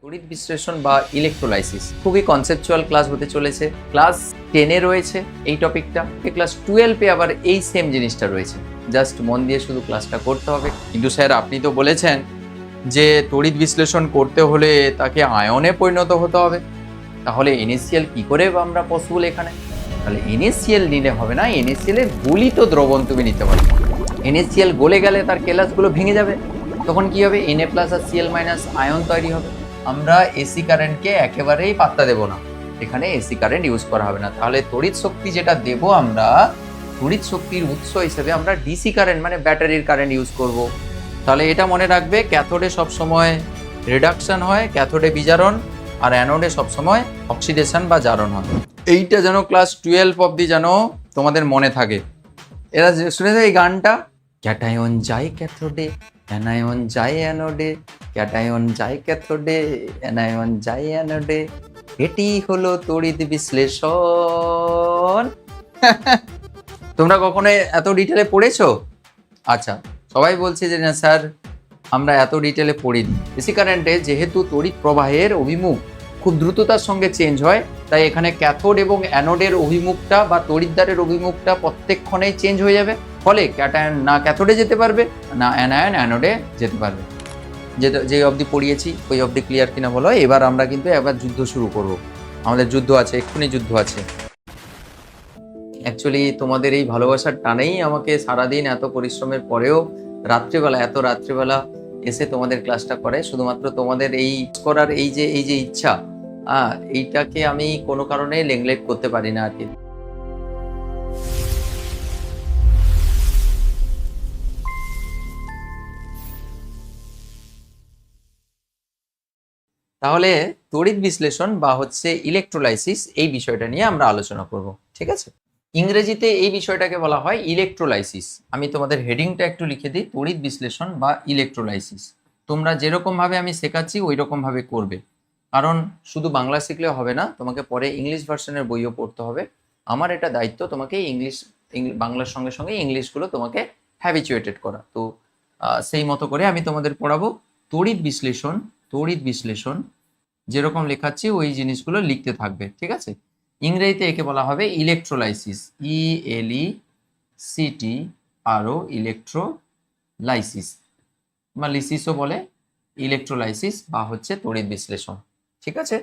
তড়িৎ বিশ্লেষণ বা ইলেকট্রোলাইসিস খুবই কনসেপচুয়াল ক্লাস হতে চলেছে। ক্লাস 10-এ রয়েছে এই টপিকটা, ক্লাস 12-এ আবার এই সেম জিনিসটা রয়েছে। জাস্ট মন দিয়ে শুধু ক্লাসটা করতে হবে। কিন্তু স্যার আপনি তো বলেছেন যে তড়িৎ বিশ্লেষণ করতে হলে তাকে আয়নে পরিণত হতে হবে, তাহলে NaCl কি করে আমরা পসিবল এখানে? তাহলে NaCl নিলে হবে না, NaCl এর গলিত দ্রবণ তুমি নিতে পারবে। NaCl গলে গেলে তার কেলাসগুলো ভেঙে যাবে, তখন কি হবে? Na+ আর Cl- আয়ন তৈরি হবে। আমরা এসি কারেন্টকে একেবারেই পাত্তা দেব না, এখানে এসি কারেন্ট ইউজ করা হবে না। তাহলে তড়িৎ শক্তি যেটা দেব আমরা, তড়িৎ শক্তির উৎস হিসেবে আমরা ডিসি কারেন্ট মানে ব্যাটারির কারেন্ট ইউজ করব। তাহলে এটা মনে রাখবে, ক্যাথোডে সবসময় রিডাকশন হয়, ক্যাথোডে বিজারণ, আর অ্যানোডে সবসময় অক্সিডেশন বা জারণ হয়। এইটা যেন ক্লাস 12 অবধি যেন তোমাদের মনে থাকে। এরা শুনেছে এই গানটা, ক্যাটায়ন যায় ক্যাথোডে, অ্যানায়ন যায় অ্যানোডে, ক্যাটায়ন যায় ক্যাথোডে, অ্যানায়ন যায় অ্যানোডে, এটি হলো তড়িৎ বিশ্লেষণ। তোমরা কখনো এত ডিটেলে পড়েছো? আচ্ছা, সবাই বলছে যে না স্যার আমরা এত ডিটেলে পড়িনি। এসি কারেন্টে যেহেতু তড়িৎ প্রবাহের অভিমুখ খুব দ্রুততার সঙ্গে চেঞ্জ হয়, তাই এখানে ক্যাথোড এবং অ্যানোডের অভিমুখটা বা তড়িৎদ্বারের অভিমুখটা প্রত্যেকক্ষণেই চেঞ্জ হয়ে যাবে। ফলে ক্যাটায়ন না ক্যাথোডে যেতে পারবে, না অ্যানায়ন অ্যানোডে যেতে পারবে। যে অবধি পড়িয়েছি ওই অবধি ক্লিয়ার কিনা বলো? এবার আমরা কিন্তু এবার যুদ্ধ শুরু করব। আমাদের যুদ্ধ আছে, এক্ষুনি যুদ্ধ আছে। অ্যাকচুয়ালি তোমাদের এই ভালোবাসার টানেই আমাকে সারাদিন এত পরিশ্রমের পরেও এত রাত্রিবেলা এসে তোমাদের ক্লাসটা করে, শুধুমাত্র তোমাদের এই করার এই যে ইচ্ছা, এইটাকে আমি কোনো কারণে নেগলেক্ট করতে পারি না আর কি। তাহলে তড়িৎ বিশ্লেষণ বা ইলেকট্রোলাইসিস এই বিষয়টা নিয়ে আমরা আলোচনা করব, ঠিক আছে? ইংরেজিতে এই বিষয়টাকে বলা হয় ইলেকট্রোলাইসিস। আমি তোমাদের হেডিংটা একটু লিখে দিই, তড়িৎ বিশ্লেষণ বা ইলেকট্রোলাইসিস। তোমরা যেরকম ভাবে আমি শেখাচ্ছি ওই রকম ভাবে করবে, কারণ শুধু বাংলা শিখলে হবে না, তোমাকে পরে ইংলিশ ভার্সনের বইও পড়তে হবে। আমার এটা দায়িত্ব তোমাকে বাংলার সঙ্গে সঙ্গে ইংলিশগুলো তোমাকে হ্যাবিচুয়েটেড করা। তো সেই মতো করে আমি তোমাদের পড়াবো। তড়িৎ বিশ্লেষণ যেরকম লেখাচ্ছি ওই জিনিসগুলো লিখতে থাকবে, ঠিক আছে? ইংরেজিতে একে বলা হবে ইলেকট্রোলাইসিস, ELECTRO, ইলেকট্রোলাইসিস বা লিসিসও বলে, ইলেকট্রোলাইসিস বা তড়িৎ বিশ্লেষণ, ঠিক আছে?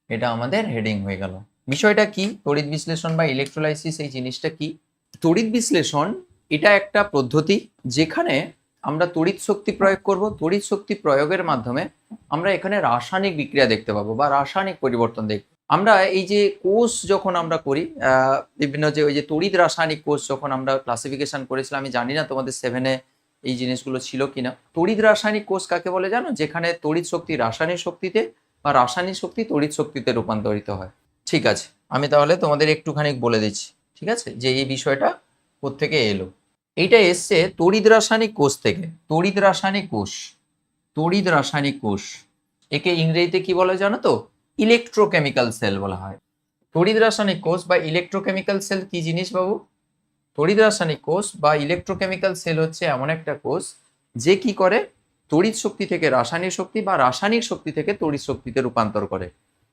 এটা আমাদের হেডিং হয়ে গেল। বিষয়টা কি তড়িৎ বিশ্লেষণ বা ইলেকট্রোলাইসিস, এই জিনিসটা কি? তড়িৎ বিশ্লেষণ এটা একটা পদ্ধতি যেখানে আমরা তড়িৎ শক্তি প্রয়োগ করব। তড়িৎ শক্তি প্রয়োগের মাধ্যমে আমরা এখানে রাসায়নিক বিক্রিয়া দেখতে পাবো বা রাসায়নিক পরিবর্তন দেখব। আমরা এই যে কোষ যখন আমরা করি, বিভিন্ন যে ওই যে তড়িৎ রাসায়নিক কোষ যখন আমরা ক্লাসিফিকেশন করেছিলাম, আমি জানি না তোমাদের 7-এ এই জিনিসগুলো ছিল কিনা। তড়িৎ রাসায়নিক কোষ কাকে বলে জানো? যেখানে তড়িৎ শক্তি রাসায়নিক শক্তিতে বা রাসায়নিক শক্তি তড়িৎ শক্তিতে রূপান্তরিত হয়। ঠিক আছে, আমি তাহলে তোমাদের একটুখানি বলে দিচ্ছি, ঠিক আছে, যে এই বিষয়টা কোত্থেকে এলো। এইটা এসছে তড়িৎ রাসায়নিক কোষ থেকে। তড়িৎ রাসায়নিক কোষ একে ইংরেজিতে কি বলে জানো তো? ইলেকট্রোকেমিক্যাল সেল বলা হয়। তড়িৎ রাসায়নিক কোষ বা ইলেকট্রোকেমিক্যাল সেল কি জিনিস বাবু? তড়িৎ রাসায়নিক কোষ বা ইলেকট্রোকেমিক্যাল সেল হচ্ছে এমন একটা কোষ যে কি করে, তড়িৎ শক্তি থেকে রাসায়নিক শক্তি বা রাসায়নিক শক্তি থেকে তড়িৎ শক্তিতে রূপান্তর করে।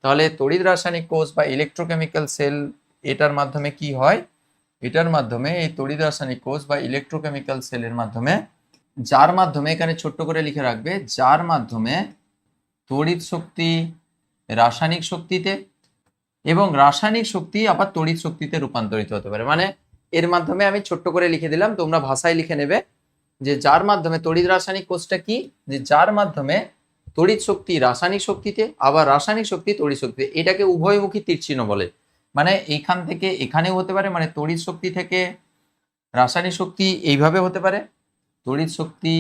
তাহলে তড়িৎ রাসায়নিক কোষ বা ইলেকট্রোকেমিক্যাল সেল, এটার মাধ্যমে কি হয়? এটার মাধ্যমে এই তড়িৎ রাসায়নিক কোষ বা ইলেকট্রোকেমিক্যাল সেলের মাধ্যমে, যার মাধ্যমে এখানে ছোট্ট করে লিখে রাখবে, যার মাধ্যমে তড়িৎ শক্তি রাসায়নিক শক্তিতে এবং রাসায়নিক শক্তি আবার তড়িৎ শক্তিতে রূপান্তরিত হতে পারে। মানে এর মাধ্যমে আমি ছোট্ট করে লিখে দিলাম, তোমরা ভাষায় লিখে নেবে যে যার মাধ্যমে তড়িৎ রাসায়নিক কোষটা কি, যে যার মাধ্যমে তড়িৎ শক্তি রাসায়নিক শক্তিতে আবার রাসায়নিক শক্তি তড়িৎ শক্তিতে, এটাকে উভয়মুখী তীরচিহ্ন বলে। মানে এইখান থেকে এখানেও হতে পারে, মানে তড়িৎ শক্তি থেকে রাসায়নিক শক্তি এইভাবে হতে পারে, তড়িৎ শক্তি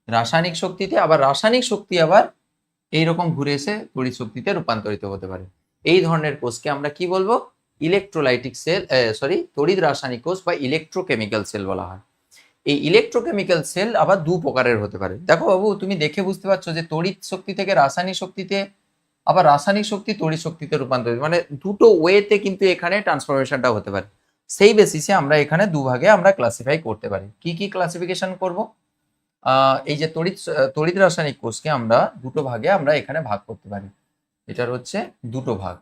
রাসায়নিক শক্তিতে, আবার রাসায়নিক শক্তি আবার এইরকম ঘুরে এসে তড়িৎ শক্তিতে রূপান্তরিত হতে পারে। এই ধরনের কোষকে আমরা কি বলবো? ইলেকট্রোলাইটিক সেল, তড়িৎ রাসায়নিক কোষ বা ইলেকট্রোকেমিক্যাল সেল বলা হয়। এই ইলেকট্রোকেমিক্যাল সেল আবার দু প্রকারের হতে পারে। দেখো বাবু, তুমি দেখে বুঝতে পারছো যে তড়িৎ শক্তি থেকে রাসায়নিক শক্তিতে, আবার রাসায়নিক শক্তি তড়িৎ শক্তিতে রূপান্তরিত, মানে দুটো ওয়েতে কিন্তু এখানে ট্রান্সফরমেশনটা হতে পারে। সেই বেসিসে আমরা এখানে দুভাগে আমরা ক্লাসিফাই করতে পারি। কি কি ক্লাসিফিকেশন করব? এই যে তড়িৎ রাসায়নিক কোষকে আমরা দুটো ভাগে আমরা এখানে ভাগ করতে পারি। এটার হচ্ছে দুটো ভাগ।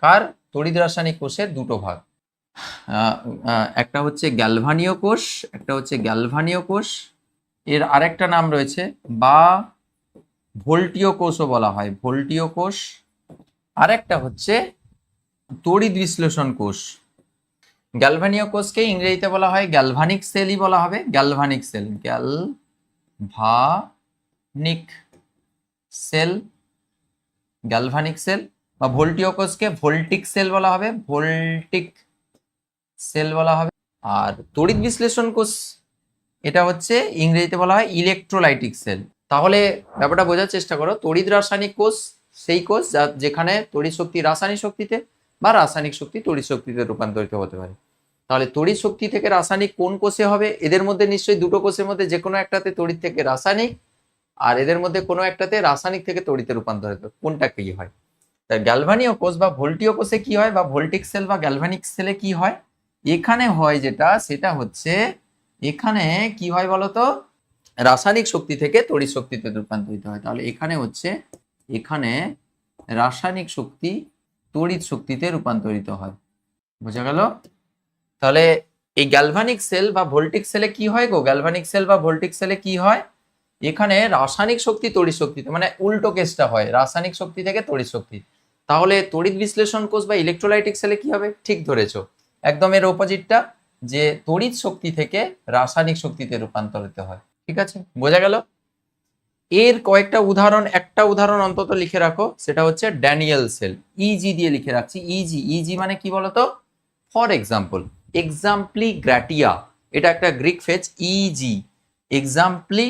কার? তড়িৎ রাসায়নিক কোষের দুটো ভাগ। একটা হচ্ছে গ্যালভানীয় কোষ, একটা হচ্ছে গ্যালভানীয় কোষ। এর আরেকটা নাম রয়েছে বা ভোল্টীয় কোষও বলা হয়, ভোল্টীয় কোষ। আরেকটা হচ্ছে তড়িৎ বিশ্লেষণ কোষ। গ্যালভানীয় কোষকে ইংরেজিতে বলা হয় গ্যালভানিক সেলই বলা হবে, galvanic cell, galvanic cell, galvanic cell. বা ভোল্টীয় কোষকে ভোল্টিক সেল বলা হবে, ভোল্টিক সেল বলা হবে। আর তড়িৎ বিশ্লেষণ কোষ এটা হচ্ছে ইংরেজিতে বলা হয় ইলেকট্রোলাইটিক সেল। তাহলে ব্যাপারটা বোঝার চেষ্টা করো, তড়িৎ রাসায়নিক কোষ সেই কোষ যেখানে তড়িৎ শক্তি রাসায়নিক শক্তিতে বা রাসায়নিক শক্তি তড়িৎ শক্তিতে রূপান্তরিত হতে পারে। তাহলে তড়িৎ শক্তি থেকে রাসায়নিক কোন কোষে হবে? এদের মধ্যে নিশ্চয়ই দুটো কোষের মধ্যে যে কোনো একটাতে তড়িৎ থেকে রাসায়নিক, আর এদের মধ্যে কোনো একটাতে রাসায়নিক থেকে তড়িতে রূপান্তরিত, কোনটা কি হয়? তাই গ্যালভানীয় কোষ বা ভোল্টীয় কোষে কি হয়, বা ভোল্টিক সেল বা গ্যালভানিক সেলে কি হয়? এখানে হয় যেটা, সেটা হচ্ছে এখানে কি হয় বলতো, রাসায়নিক শক্তি থেকে তড়িৎ শক্তিতে রূপান্তরিত হয়। তাহলে এখানে হচ্ছে, এখানে রাসায়নিক শক্তি তড়িৎ শক্তিতে রূপান্তরিত হয়। বোঝা গেল? তাহলে এই গ্যালভানিক সেল বা ভোল্টিক সেলে কি হয় গো? গ্যালভানিক সেল বা ভোল্টিক সেলে কি হয়? এখানে রাসায়নিক শক্তি তড়িৎ শক্তিতে, মানে উল্টো কেসটা হয়, রাসায়নিক শক্তি থেকে তড়িৎ শক্তি। তাহলে তড়িৎ বিশ্লেষণ কোষ বা ইলেকট্রোলাইটিক সেলে কি হবে? ঠিক ধরেছো, একদম এর অপোজিটটা, যে তড়িৎ শক্তি থেকে রাসায়নিক শক্তিতে রূপান্তরিত হয়। ঠিক আছে, বোঝা গেল? এর কয়েকটা উদাহরণ, একটা উদাহরণ অন্তত লিখে রাখো, সেটা হচ্ছে ড্যানিয়েল সেল। ইজি দিয়ে লিখে রাখছি, ইজি। ইজি মানে কি বলতো? ফর এক্সাম্পল, এক্সাম্পলি গ্র্যাটিয়া, এটা একটা গ্রিক ফ্রেজ, ইজি, এক্সাম্পলি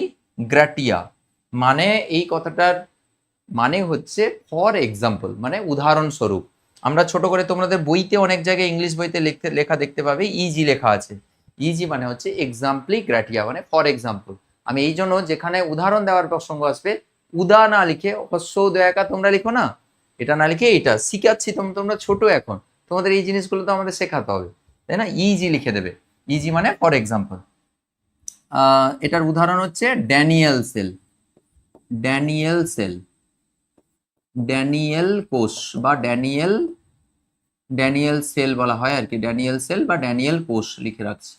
গ্র্যাটিয়া। মানে এই কথাটার মানে হচ্ছে ফর এক্সাম্পল, মানে উদাহরণস্বরূপ। আমরা ছোট করে তোমাদের বইতে অনেক জায়গায় ইংলিশ বইতে লেখা দেখতে পাবে ইজি লেখা আছে। ইজি মানে হচ্ছে এক্সাম্পলি গ্র্যাটিয়া, মানে ফর এক্সাম্পল। আমি এই জন্য যেখানে উদাহরণ দেওয়ার প্রসঙ্গ আসবে, উদা না লিখে হস্য দয়াকা তোমরা লিখো না, এটা না লিখে এটা শিখাচ্ছি, তোমরা ছোট এখন, তোমাদের এই জিনিসগুলো তো আমাদের শেখাতে হবে, তাই না? ইজি লিখে দেবে, ইজি মানে ফর এক্সাম্পল। এটার উদাহরণ হচ্ছে Daniell cell, Daniell cell, Daniell কোষ বা ড্যানিয়েল সেল বলা হয় আর কি, ড্যানিয়েল সেল বা ড্যানিয়েল কোষ লিখে রাখছি।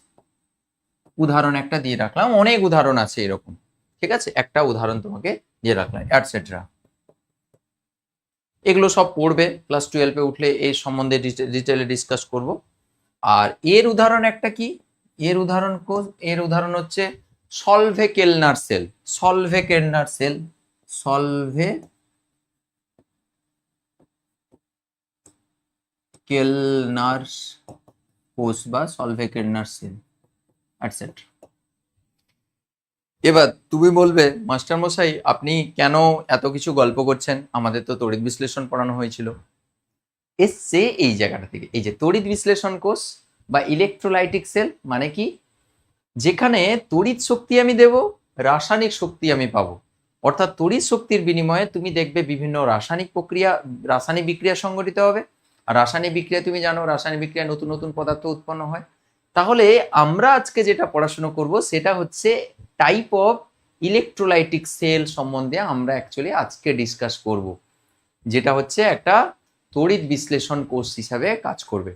উদাহরণ একটা দিয়ে রাখলাম, অনেক উদাহরণ আছে এরকম, ঠিক আছে? একটা উদাহরণ তোমাকে দিয়ে রাখলাম, এটসেট্রা। এগুলো সব পড়বে, ক্লাস 12-এ উঠলে এই সম্বন্ধে ডিটেলে ডিসকাস করব। আর এর উদাহরণ একটা কি, এর উদাহরণ হচ্ছে সলভে কেলনার সেল, সলভে কেলনার সেল, সলভে কেলনার কোষ বা সলভে কেলনার সেল, এটসেট্রা। এবার তুমি বলবে, মাস্টার মশাই আপনি কেন এত কিছু গল্প করছেন, আমাদের তো তড়িৎ বিশ্লেষণ পড়ানো হয়েছিল। এসছে এই জায়গাটা থেকে, এই যে তড়িৎ বিশ্লেষণ কোষ বা ইলেকট্রোলাইটিক সেল মানে কি, যেখানে তড়িৎ শক্তি আমি দেব, রাসায়নিক শক্তি আমি পাবো। অর্থাৎ তড়িৎ শক্তির বিনিময়ে তুমি দেখবে বিভিন্ন রাসায়নিক বিক্রিয়া সংঘটিত হবে। আর রাসায়নিক বিক্রিয়া তুমি জানো, রাসায়নিক বিক্রিয়ায় নতুন নতুন পদার্থ উৎপন্ন হয়। তাহলে আমরা আজকে যেটা পড়াশোনা করব সেটা হচ্ছে টাইপ অফ ইলেকট্রোলাইটিক সেল সম্বন্ধে আমরা অ্যাকচুয়ালি আজকে ডিসকাস করব, যেটা হচ্ছে একটা তড়িৎ বিশ্লেষণ কোষ হিসাবে কাজ করবে।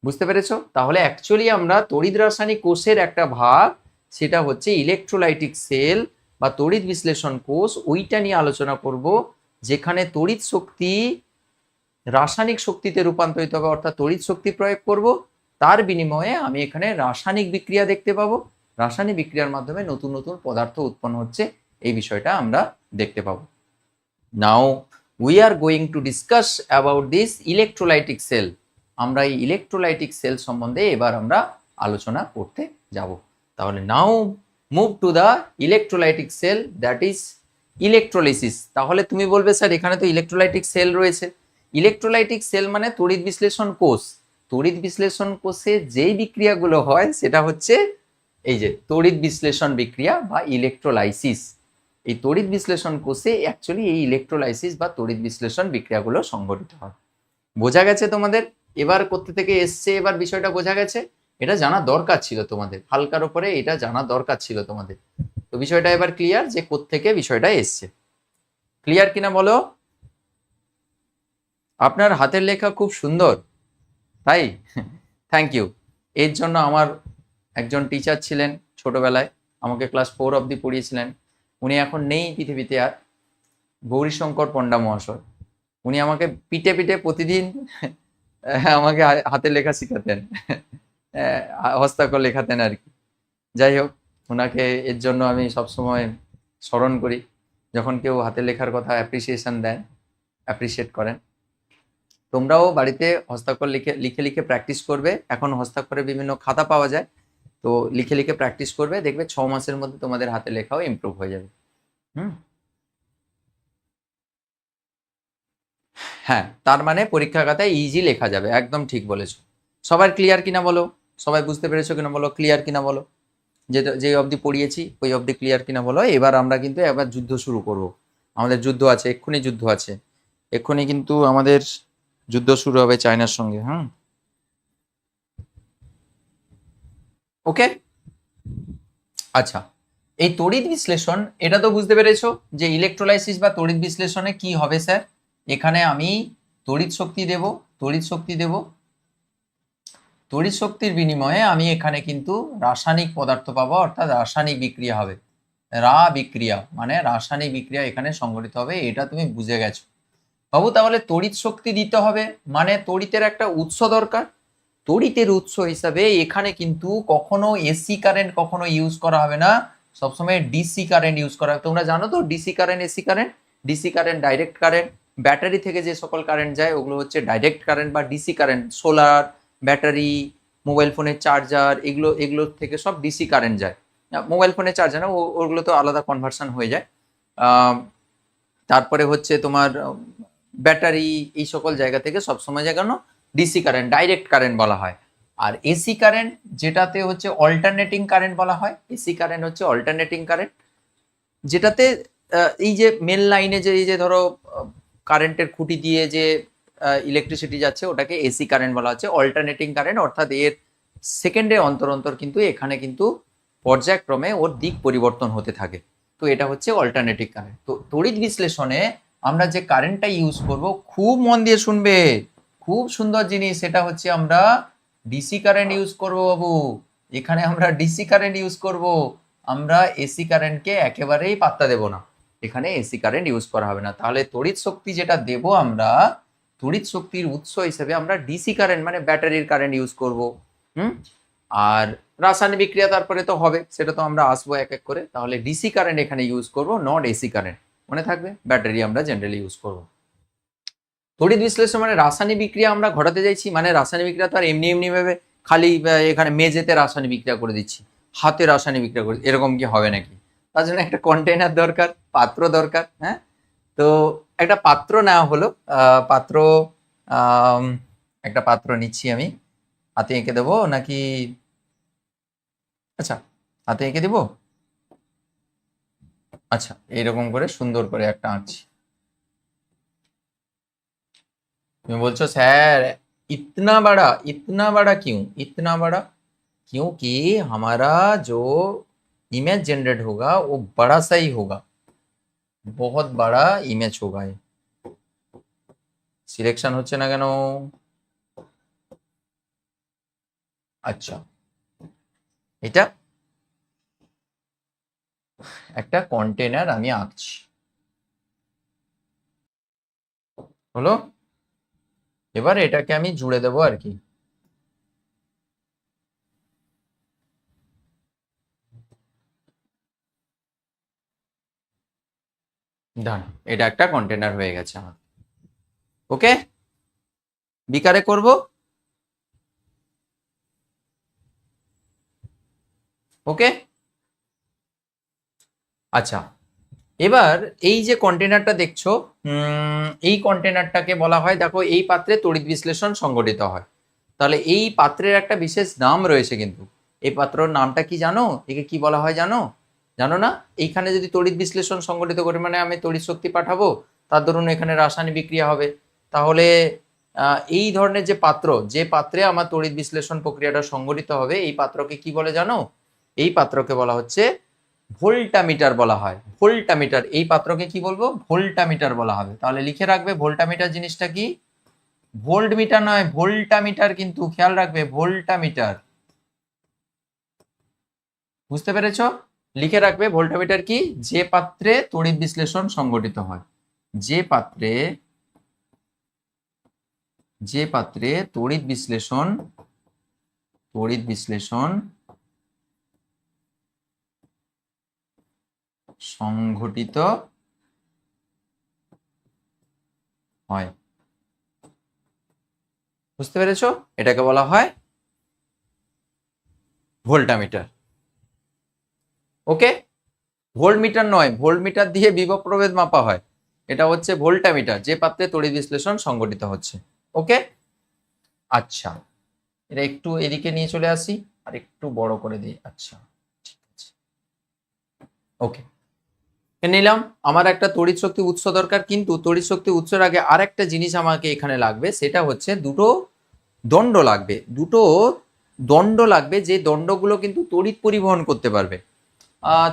বুঝতে পেরেছো? তাহলে অ্যাকচুয়ালি আমরা তড়িৎ রাসায়নিক কোষের একটা ভাগ, সেটা হচ্ছে ইলেকট্রোলাইটিক সেল বা তড়িৎ বিশ্লেষণ কোষ, ওইটা নিয়ে আলোচনা করব, যেখানে তড়িৎ শক্তি রাসায়নিক শক্তিতে রূপান্তরিত হবে, অর্থাৎ তড়িৎ শক্তি প্রয়োগ করব, তার বিনিময়ে আমি এখানে রাসায়নিক বিক্রিয়া দেখতে পাবো, রাসায়নিক বিক্রিয়ার মাধ্যমে নতুন নতুন পদার্থ উৎপন্ন হচ্ছে, এই বিষয়টা আমরা দেখতে পাবো। Now we are going to discuss about this electrolytic cell. আমরা এই ইলেকট্রোলাইটিক সেল সম্বন্ধে এবার আমরা আলোচনা করতে যাব। তাহলে now move to the electrolytic cell, that is electrolysis. তাহলে তুমি বলবে স্যার এখানে তো ইলেকট্রোলাইটিক সেল রয়েছে। ইলেকট্রোলাইটিক সেল মানে তড়িৎ বিশ্লেষণ কোষ। তড়িৎ বিশ্লেষণ কোষে যেই বিক্রিয়াগুলো হয় সেটা হচ্ছে এই যে তড়িৎ বিশ্লেষণ বিক্রিয়া বা ইলেকট্রোলাইসিস। এই তড়িৎ বিশ্লেষণ কোষে অ্যাকচুয়ালি এই ইলেকট্রোলাইসিস বা তড়িৎ বিশ্লেষণ বিক্রিয়াগুলো সংঘটিত হয়। বোঝা গেছে তোমাদের? এবার কোথা থেকে এসছে, এবার বিষয়টা বোঝা গেছে। এটা জানা দরকার ছিল তোমাদের, হালকার উপরে এটা জানা দরকার ছিল তোমাদের। তো বিষয়টা এবার ক্লিয়ার যে কোত্থেকে বিষয়টা এসছে, ক্লিয়ার কিনা বলো? আপনার হাতের লেখা খুব সুন্দর, তাই? Thank you. এর জন্য আমার একজন টিচার ছিলেন ছোটবেলায়, আমাকে ক্লাস 4 অবধি পড়িয়েছিলেন। উনি এখন নেই পৃথিবীতে আর, গৌরীশঙ্কর পণ্ডা মহাশয়। উনি আমাকে পিটে পিটে প্রতিদিন আমাকে হাতের লেখা শিখাতেন, হস্তাক্ষর লেখাতেন আর কি। যাই হোক, ওনাকে এর জন্য আমি সবসময় স্মরণ করি যখন কেউ হাতের লেখার কথা অ্যাপ্রিসিয়েশন দেন, অ্যাপ্রিসিয়েট করেন। তোমরাও বাড়িতে হস্তাক্ষর লিখে লিখে লিখে প্র্যাকটিস করবে। এখন হস্তাক্ষরে বিভিন্ন খাতা পাওয়া যায়, তো লিখে লিখে প্র্যাকটিস করবে, দেখবে 6 মাসের মধ্যে তোমাদের হাতে লেখাও ইমপ্রুভ হয়ে যাবে। হ্যাঁ, তার মানে পরীক্ষার খাতায় ইজি লেখা যাবে, একদম ঠিক বলেছো। সবার ক্লিয়ার কিনা বলো? সবাই বুঝতে পেরেছো কিনা বলো? ক্লিয়ার কিনা বলো? যে অবধি পড়িয়েছি ওই অবধি ক্লিয়ার কিনা বলো? এবার আমরা কিন্তু এবার যুদ্ধ শুরু করব। আমাদের যুদ্ধ আছে, এক্ষুনি যুদ্ধ আছে, এক্ষুনি কিন্তু আমাদের যুদ্ধ শুরু হবে চায়নার সঙ্গে। ওকে, আচ্ছা, এই তড়িৎ বিশ্লেষণ এটা তো বুঝতে পেরেছো যে ইলেকট্রোলাইসিস বা তড়িৎ বিশ্লেষণে কি হবে স্যার। এখানে আমি তড়িৎ শক্তি দেব, তড়িৎ শক্তি দেব, তড়িৎ শক্তির বিনিময়ে আমি এখানে কিন্তু রাসায়নিক পদার্থ পাবো, অর্থাৎ রাসায়নিক বিক্রিয়া হবে। বিক্রিয়া মানে রাসায়নিক বিক্রিয়া এখানে সংঘটিত হবে, এটা তুমি বুঝে গেছো বাবু। তাহলে তড়িৎ শক্তি দিতে হবে মানে তড়িতের একটা উৎস দরকার। তড়িতের উৎস হিসাবে এখানে কিন্তু কখনো এসি কারেন্ট কখনো ইউজ করা হবে না, সবসময় ডিসি কারেন্ট ইউজ করা হবে। তোমরা জানো তো DC current, AC current. DC current direct current, battery থেকে যে সকল কারেন্ট যায় ওগুলো হচ্ছে ডাইরেক্ট কারেন্ট বা DC current. Solar, battery, mobile ফোনের চার্জার, এগুলো থেকে সব ডিসি কারেন্ট যায়। মোবাইল ফোনের চার্জার না, ওগুলো তো আলাদা কনভার্সন হয়ে যায়। তারপরে হচ্ছে তোমার ব্যাটারি, এই সকল জায়গা থেকে সবসময় জায়গানো ডিসি কারেন্ট, ডাইরেক্ট কারেন্ট বলা হয়। আর এসি কারেন্ট যেটাতে হচ্ছে অল্টারনেটিং কারেন্ট বলা হয়। এসি কারেন্ট হচ্ছে অল্টারনেটিং কারেন্ট, যেটাতে এই যে মেন লাইনে যে এই যে ধরো কারেন্টের খুঁটি দিয়ে যে ইলেকট্রিসিটি যাচ্ছে ওটাকে এসি কারেন্ট বলা হচ্ছে। অল্টারনেটিং কারেন্ট অর্থাৎ এর সেকেন্ডে অন্তর অন্তর কিন্তু এখানে কিন্তু পর্যায়ক্রমে ওর দিক পরিবর্তন হতে থাকে, তো এটা হচ্ছে অল্টারনেটিং কারেন্ট। তো তড়িৎ বিশ্লেষণে আমরা যে কারেন্টটা ইউজ করব, খুব মন দিয়ে শুনবে, খুব সুন্দর জিনিস, সেটা হচ্ছে আমরা ডিসি কারেন্ট ইউজ করব বাবু। এখানে আমরা ডিসি কারেন্ট ইউজ করব, আমরা এসি কারেন্টকে একেবারেই পাত্তা দেব না, এখানে এসি কারেন্ট ইউজ করা হবে না। তাহলে তড়িৎ শক্তি যেটা দেব আমরা, তড়িৎ শক্তির উৎস হিসেবে আমরা ডিসি কারেন্ট মানে ব্যাটারির কারেন্ট ইউজ করব। আর রাসায়নিক বিক্রিয়া তারপরে তো হবে, সেটা তো আমরা আসবো এক এক করে। তাহলে ডিসি কারেন্ট এখানে ইউজ করব, নট এসি কারেন্ট, মনে থাকবে। ব্যাটারি আমরা জেনারেলি ইউজ করব। তড়িৎ বিশ্লেষণ মানে রাসায়নিক বিক্রিয়া আমরা ঘটাতে চাইছি, মানে রাসায়নিক বিক্রিয়া তো আর এমনি এমনি ভাবে খালি এখানে মেঝেতে রাসায়নিক বিক্রিয়া করে দিচ্ছি, হাতে রাসায়নিক বিক্রিয়া করে, এরকম কি হবে নাকি? তার জন্য একটা কন্টেনার দরকার, পাত্র দরকার। হ্যাঁ, তো একটা পাত্র নেওয়া হলো, পাত্র, একটা পাত্র নিচ্ছি আমি। হাতে এঁকে দেবো নাকি? আচ্ছা, হাতে এঁকে দেবো। আচ্ছা, এইরকম করে সুন্দর করে একটা আঁকছি। তুমি বলছো স্যার इतना बड़ा क्यों? इतना बड़ा क्योंकि हमारा जो इमेज जनरेट होगा वो बड़ा सा ही होगा, बहुत बड़ा इमेज होगा। ये সিলেকশন হচ্ছে না কেন? আচ্ছা, এটা একটা কন্টেনার আমি আঁকছি, হলো? এবার এটাকে আমি জুড়ে দেবো আর কি। ডান, এটা একটা কন্টেনার হয়ে গেছে আমার। ওকে, বিকারে করব। ওকে, আচ্ছা, এবার এই যে কন্টেনারটা দেখছো, এই কন্টেনারটাকে বলা হয়, দেখো এই পাত্রে তড়িৎ বিশ্লেষণ সংঘটিত হয়। তাহলে এই পাত্রের একটা বিশেষ নাম রয়েছে, কিন্তু এই পাত্রের নামটা কি জানো? একে কি বলা হয় জানো? জানো না? এইখানে যদি তড়িৎ বিশ্লেষণ সংঘটিত করি মানে আমি তড়িৎ শক্তি পাঠাবো, তার ধরুন এখানে রাসায়নিক বিক্রিয়া হবে, তাহলে এই ধরনের যে পাত্র, যে পাত্রে আমার তড়িৎ বিশ্লেষণ প্রক্রিয়াটা সংঘটিত হবে, এই পাত্রকে কি বলে জানো? এই পাত্রকে বলা হচ্ছে ভোল্টামিটার বলা হয়। ভোল্টামিটার, এই পাত্রকে কি বলবো? ভোল্টামিটার বলা হবে। তাহলে লিখে রাখবে ভোল্টামিটার জিনিসটা কি? ভোল্ট মিটার নয়, ভোল্টামিটার, কিন্তু খেয়াল রাখবে ভোল্টামিটার। বুঝতে পেরেছো? লিখে রাখবে ভোল্টামিটার কি? যে পাত্রে তড়িৎ বিশ্লেষণ সংঘটিত হয়, যে পাত্রে তড়িৎ বিশ্লেষণ সংঘটিত হয়। বুঝতে পেরেছো? এটাকে বলা হয় ভোল্টামিটার। ওকে, ভোল্টমিটার নয়, ভোল্টমিটার দিয়ে বিভব প্রভেদ মাপা হয়। এটা হচ্ছে ভোল্টামিটার, যে পাত্রে তড়িৎ বিশ্লেষণ সংঘটিত হচ্ছে। ওকে, আচ্ছা, এটা একটু এদিকে নিয়ে চলে আসি আর একটু বড় করে দিই। আচ্ছা, ঠিক আছে, ওকে, নিলাম। আমার একটা তড়িৎ শক্তি উৎস দরকার, কিন্তু তড়িৎ শক্তি উৎসের আগে আর একটা জিনিস আমাকে এখানে লাগবে, সেটা হচ্ছে দুটো দণ্ড লাগবে। দুটো দণ্ড লাগবে, যে দণ্ডগুলো কিন্তু তড়িৎ পরিবহন করতে পারবে।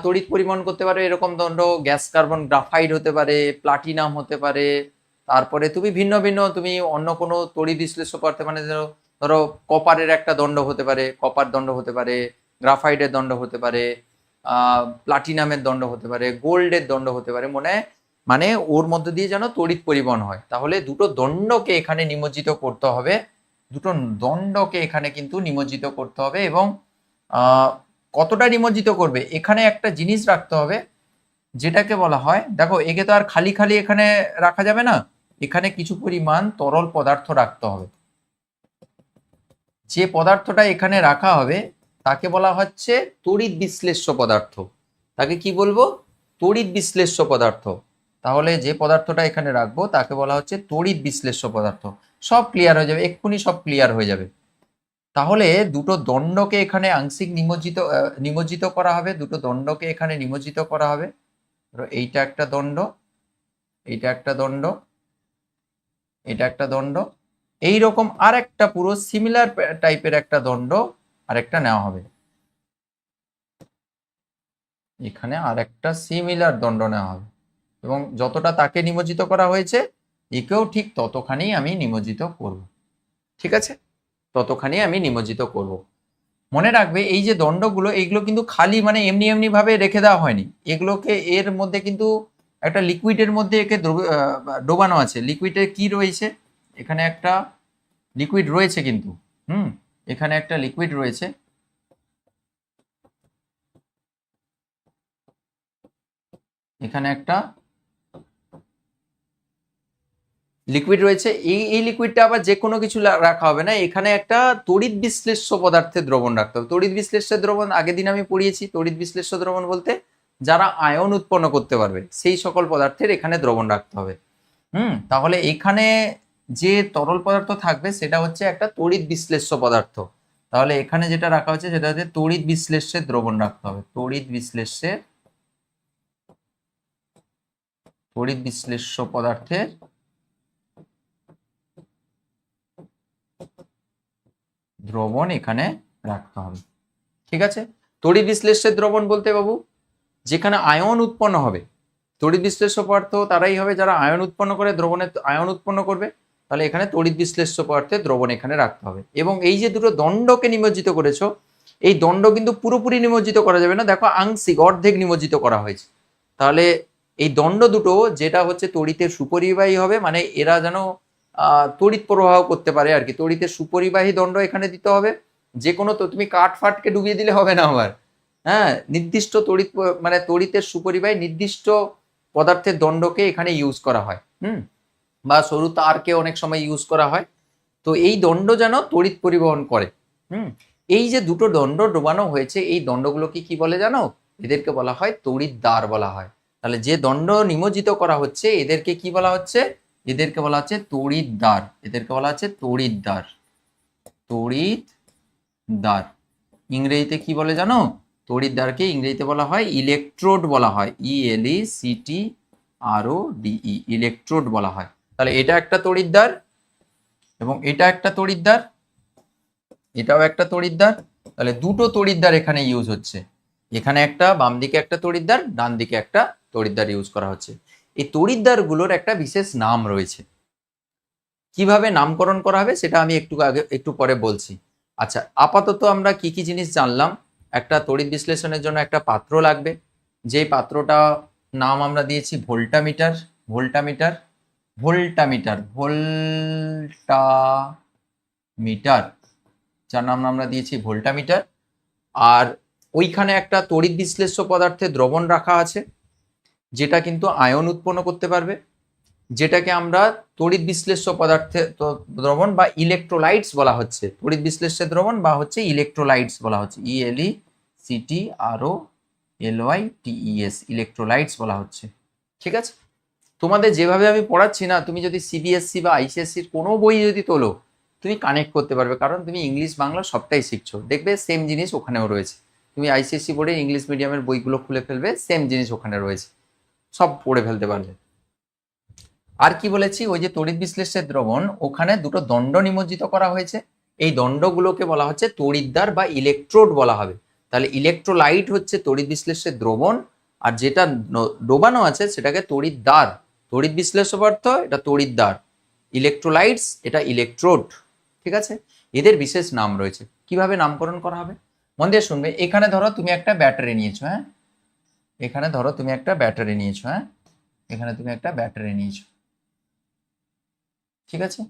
তড়িৎ পরিবহন করতে পারে এরকম দণ্ড গ্যাস কার্বন গ্রাফাইট হতে পারে, প্লাটিনাম হতে পারে, তারপরে তুমি ভিন্ন ভিন্ন তুমি অন্য কোনো তড়িৎ বিশ্লেষ্য করতে, মানে ধরো কপারের একটা দণ্ড হতে পারে, কপার দণ্ড হতে পারে, গ্রাফাইটের দণ্ড হতে পারে, প্লাটিনামের দণ্ড হতে পারে, গোল্ডের দণ্ড হতে পারে, মানে ওর মধ্যে দিয়ে যেন তড়িৎ পরিবহন হয়। তাহলে দুটো দণ্ডকে এখানে নিমজ্জিত করতে হবে, দুটো দণ্ডকে এখানে কিন্তু নিমজ্জিত করতে হবে। এবং কতটা নিমজ্জিত করবে, এখানে একটা জিনিস রাখতে হবে, যেটাকে বলা হয়, দেখো একে তো আর খালি খালি এখানে রাখা যাবে না, এখানে কিছু পরিমাণ তরল পদার্থ রাখতে হবে। যে পদার্থটা এখানে রাখা হবে তাকে বলা হচ্ছে তড়িৎ বিশ্লেষ্য পদার্থ। তাকে কি বলবো? তড়িৎ বিশ্লেষ্য পদার্থ। তাহলে যে পদার্থটা এখানে রাখবো তাকে বলা হচ্ছে তড়িৎ বিশ্লেষ্য পদার্থ। সব ক্লিয়ার হয়ে যাবে, এক্ষুনি সব ক্লিয়ার হয়ে যাবে। তাহলে দুটো দণ্ডকে এখানে আংশিক নিমজ্জিত করা হবে, দুটো দণ্ডকে এখানে নিমজ্জিত করা হবে। এইটা একটা দণ্ড, এইটা একটা দণ্ড, এটা একটা দণ্ড, এইরকম আর একটা পুরো সিমিলার টাইপের একটা দণ্ড আরেকটা নেওয়া হবে। এখানে আর একটা সিমিলার দণ্ড নেওয়া হবে, এবং যতটা তাকে নিমজ্জিত করা হয়েছে একেও ঠিক ততখানি আমি নিমজ্জিত করব। ঠিক আছে, ততখানি আমি নিমজ্জিত করব। মনে রাখবে এই যে দণ্ডগুলো, এইগুলো কিন্তু খালি মানে এমনি এমনি ভাবে রেখে দেওয়া হয়নি, এগুলোকে এর মধ্যে কিন্তু একটা লিকুইডের মধ্যে একে ডোবানো আছে। লিকুইডে কি রয়েছে? এখানে একটা লিকুইড রয়েছে কিন্তু, এখানে একটা লিকুইড রয়েছে, এখানে একটা লিকুইড রয়েছে। এই লিকুইডটা আবার যে কোনো কিছু রাখা হবে না, এখানে একটা তড়িৎ বিশ্লেষ্য পদার্থের দ্রবণ রাখতে হবে। তড়িৎ বিশ্লেষ্য দ্রবণ আগের দিন আমি পড়িয়েছি। তড়িৎ বিশ্লেষ্য দ্রবণ বলতে যারা আয়ন উৎপন্ন করতে পারবে সেই সকল পদার্থের এখানে দ্রবণ রাখতে হবে। তাহলে এখানে যে তরল পদার্থ থাকবে সেটা হচ্ছে একটা তড়িৎ বিশ্লেষ্য পদার্থ। তাহলে এখানে যেটা রাখা হচ্ছে সেটা হচ্ছে তড়িৎ বিশ্লেষ্যের দ্রবণ রাখতে হবে। তড়িৎ বিশ্লেষ্য পদার্থের দ্রবণ এখানে রাখতে হবে। ঠিক আছে, তড়িৎ বিশ্লেষ্যের দ্রবণ বলতে বাবু যেখানে আয়ন উৎপন্ন হবে, তড়িৎ বিশ্লেষ্য পদার্থ তারাই হবে যারা আয়ন উৎপন্ন করে, দ্রবণের আয়ন উৎপন্ন করবে। তাহলে এখানে তড়িৎ বিশ্লেষ্য পদার্থের দ্রবণ এখানে রাখতে হবে। এবং এই যে দুটো দণ্ডকে নিমজ্জিত করেছো, এই দণ্ড কিন্তু পুরোপুরি নিমজ্জিত করা যাবে না, দেখো আংশিক অর্ধেক নিমজ্জিত করা হয়েছে। তাহলে এই দণ্ড দুটো যেটা হচ্ছে তড়িতের সুপরিবাহী হবে, মানে এরা যেন তড়িৎ প্রবাহ করতে পারে আর কি, তড়িতের সুপরিবাহী দণ্ড এখানে দিতে হবে। যে কোনো তো তুমি কাঠ ফাটকে ডুবিয়ে দিলে হবে না আবার, নির্দিষ্ট তড়িৎ মানে তড়িতের সুপরিবাহী নির্দিষ্ট পদার্থের দণ্ডকে এখানে ইউজ করা হয়, বা সরু তারকে অনেক সময় ইউজ করা হয়। তো এই দণ্ড যেন তড়িৎ পরিবহন করে। এই যে দুটো দণ্ড ডোবানো হয়েছে, এই দণ্ডগুলোকে কি বলে জানো? এদেরকে বলা হয় তড়িৎ দ্বার বলা হয়। তাহলে যে দণ্ড নিমজ্জিত করা হচ্ছে এদেরকে কি বলা হচ্ছে? এদেরকে বলা হচ্ছে তড়িৎ দ্বার। এদেরকে বলা হচ্ছে তড়িৎ দ্বার। তড়িৎ দ্বার ইংরেজিতে কি বলে জানো? তড়িৎ দ্বারকে ইংরেজিতে বলা হয় ইলেকট্রোড বলা হয়। ELECTRODE ইলেকট্রোড বলা হয়। তাহলে এটা একটা তড়িৎ দ্বার, এবং এটা একটা তড়িৎদ্বার, এটাও একটা তড়িৎদ্বার, তাহলে দুটো তড়িৎদ্বার এখানে ইউজ হচ্ছে। এখানে একটা বাম দিকে একটা তড়িৎদ্বার, ডান দিকে একটা তড়িৎদ্বার ইউজ করা হচ্ছে। এই তড়িৎদ্বারগুলোর একটা বিশেষ নাম রয়েছে। কিভাবে নামকরণ করা হবে সেটা আমি একটু পরে বলছি। আচ্ছা, আপাতত আমরা কি কি জিনিস জানলাম। একটা তড়িৎ বিশ্লেষণের জন্য একটা পাত্র লাগবে, যেই পাত্রটা নাম আমরা দিয়েছি ভোল্টামিটার। ভোল্টামিটার ভোল্টামিটার ভোল্টামিটার, যার নাম আমরা দিয়েছি ভোল্টামিটার। আর ওইখানে একটা তড়িৎ বিশ্লেষ্য পদার্থে দ্রবণ রাখা আছে, যেটা কিন্তু আয়ন উৎপন্ন করতে পারবে, যেটাকে আমরা তড়িৎ বিশ্লেষ্য পদার্থে দ্রবণ বা ইলেকট্রোলাইটস বলা হচ্ছে। তড়িৎ বিশ্লেষ্যের দ্রবণ বা হচ্ছে ইলেকট্রোলাইটস বলা হচ্ছে, ELECTROLYTES, ইলেকট্রোলাইটস বলা হচ্ছে। ঠিক আছে, তোমাদের যেভাবে আমি পড়াচ্ছি না, তুমি যদি সিবিএসসি বা আইসিএসসির কোনো বই যদি তোলো, তুমি কানেক্ট করতে পারবে, কারণ তুমি ইংলিশ বাংলা সবটাই শিখছো। দেখবে সেম জিনিস ওখানেও রয়েছে। তুমি আইসিএসসি বোর্ডে ইংলিশ মিডিয়ামের বইগুলো খুলে ফেলবে, সেম জিনিস ওখানে রয়েছে, সব পড়ে ফেলতে পারবে। আর কি বলেছি, ওই যে তড়িৎ বিশ্লেষ্যের দ্রবণ, ওখানে দুটো দণ্ড নিমজ্জিত করা হয়েছে। এই দণ্ডগুলোকে বলা হচ্ছে তড়িৎদ্বার বা ইলেকট্রোড বলা হবে। তাহলে ইলেকট্রোলাইট হচ্ছে তড়িৎ বিশ্লেষ্যের দ্রবণ, আর যেটা ডোবানো আছে সেটাকে তড়িৎদ্বার। তড়িৎ বিশ্লেষ্য পদার্থ এটা তড়িৎদ্বার, ইলেকট্রোলাইটস এটা ইলেকট্রোড। ঠিক আছে, এদের বিশেষ নাম রয়েছে। কিভাবে নামকরণ করা হবে মন দিয়ে শুনবে। এখানে ধরো তুমি একটা ব্যাটারি নিয়েছো, হ্যাঁ, এখানে ধরো তুমি একটা ব্যাটারি নিয়েছো, হ্যাঁ, এখানে তুমি একটা ব্যাটারি নিয়েছো। ঠিক আছে,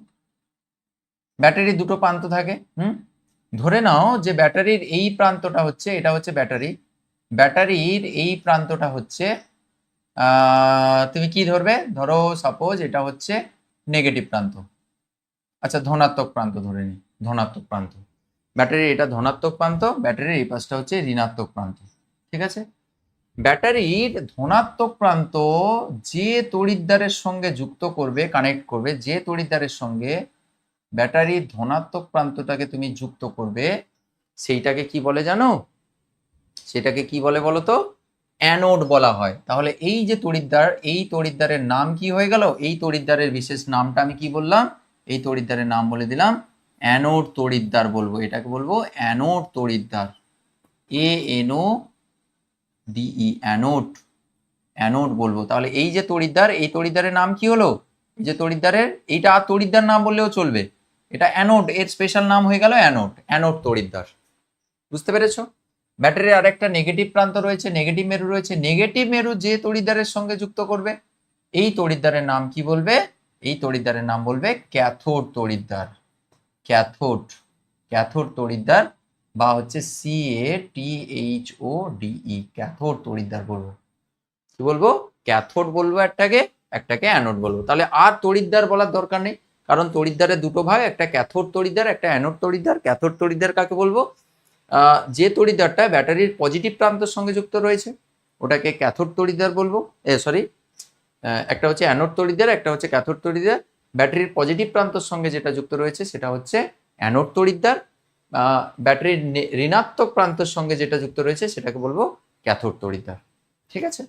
ব্যাটারির দুটো প্রান্ত থাকে। ধরে নাও যে ব্যাটারির এই প্রান্তটা হচ্ছে, এটা হচ্ছে ব্যাটারি, ব্যাটারির এই প্রান্তটা হচ্ছে তুমি কি ধরবে, ধরো সাপোজ এটা হচ্ছে নেগেটিভ প্রান্ত। আচ্ছা, ধনাত্মক প্রান্ত ধরে নি, ধনাত্মক প্রান্ত। ব্যাটারির এটা ধনাত্মক প্রান্ত, ব্যাটারির এই পাশটা হচ্ছে ঋণাত্মক প্রান্ত। ঠিক আছে, ব্যাটারির ধনাত্মক প্রান্ত যে তড়িৎদ্বারের সঙ্গে যুক্ত করবে, কানেক্ট করবে, যে তড়িৎদ্বারের সঙ্গে ব্যাটারির ধনাত্মক প্রান্তটাকে তুমি যুক্ত করবে, সেইটাকে কি বলে জানো? সেটাকে কি বলে বলো তো? অ্যানোড বলা হয়। তাহলে এই যে তড়িৎদ্বার, এই তড়িৎদ্বারের নাম কি হয়ে গেল? এই তড়িৎদ্বারের বিশেষ নামটা আমি কি বললাম? এই তড়িৎদ্বারের নাম বলে দিলাম অ্যানোড তড়িৎদ্বার বলবো, এটাকে বলবো অ্যানোড তড়িৎদ্বার, ANODE, অ্যানোড, অ্যানোড বলবো। তাহলে এই যে তড়িৎদ্বার, এই তড়িৎদ্বারের নাম কি হলো? এই যে তড়িৎদ্বারের, এইটা আর তড়িৎদ্বার নাম বললেও চলবে, এটা অ্যানোড, এর স্পেশাল নাম হয়ে গেল অ্যানোড, অ্যানোড তড়িৎদ্বার। বুঝতে পেরেছো? ব্যাটারির আরেকটা নেগেটিভ প্রান্ত রয়েছে, নেগেটিভ মেরু রয়েছে। নেগেটিভ মেরু যে তড়িৎদ্বারের সঙ্গে যুক্ত করবে, এই তড়িৎদ্বারের নাম কি বলবে? এই তড়িৎদ্বারের নাম বলবে ক্যাথোড তড়িৎদ্বার, ক্যাথোড, ক্যাথোড তড়িৎদ্বার, বা হচ্ছে CATHODE, ক্যাথোড তড়িৎদ্বার বলবো। কি বলবো? ক্যাথোড বলবো একটাকে, একটাকে অ্যানোড বলবো। তাহলে আর তড়িৎদ্বার বলার দরকার নেই, কারণ তড়িৎদ্বারের দুটো ভাগ, একটা ক্যাথোড তড়িৎদ্বার, একটা অ্যানোড তড়িৎদ্বার। ক্যাথোড তড়িৎদ্বার কাকে বলবো? যে তড়িৎদ্বারটা ব্যাটারির পজিটিভ প্রান্তের সঙ্গে যুক্ত রয়েছে, ওটাকে ক্যাথোড তড়িৎদ্বার বলবো। একটা হচ্ছে অ্যানোড তড়িৎদ্বার, একটা হচ্ছে ক্যাথোড তড়িৎদ্বার। ব্যাটারির পজিটিভ প্রান্তের সঙ্গে যেটা যুক্ত রয়েছে সেটা হচ্ছে অ্যানোড তড়িৎদ্বার। ব্যাটারির ঋণাত্মক প্রান্তের সঙ্গে যেটা যুক্ত রয়েছে সেটাকে বলবো ক্যাথোড তড়িৎদ্বার। ঠিক আছে,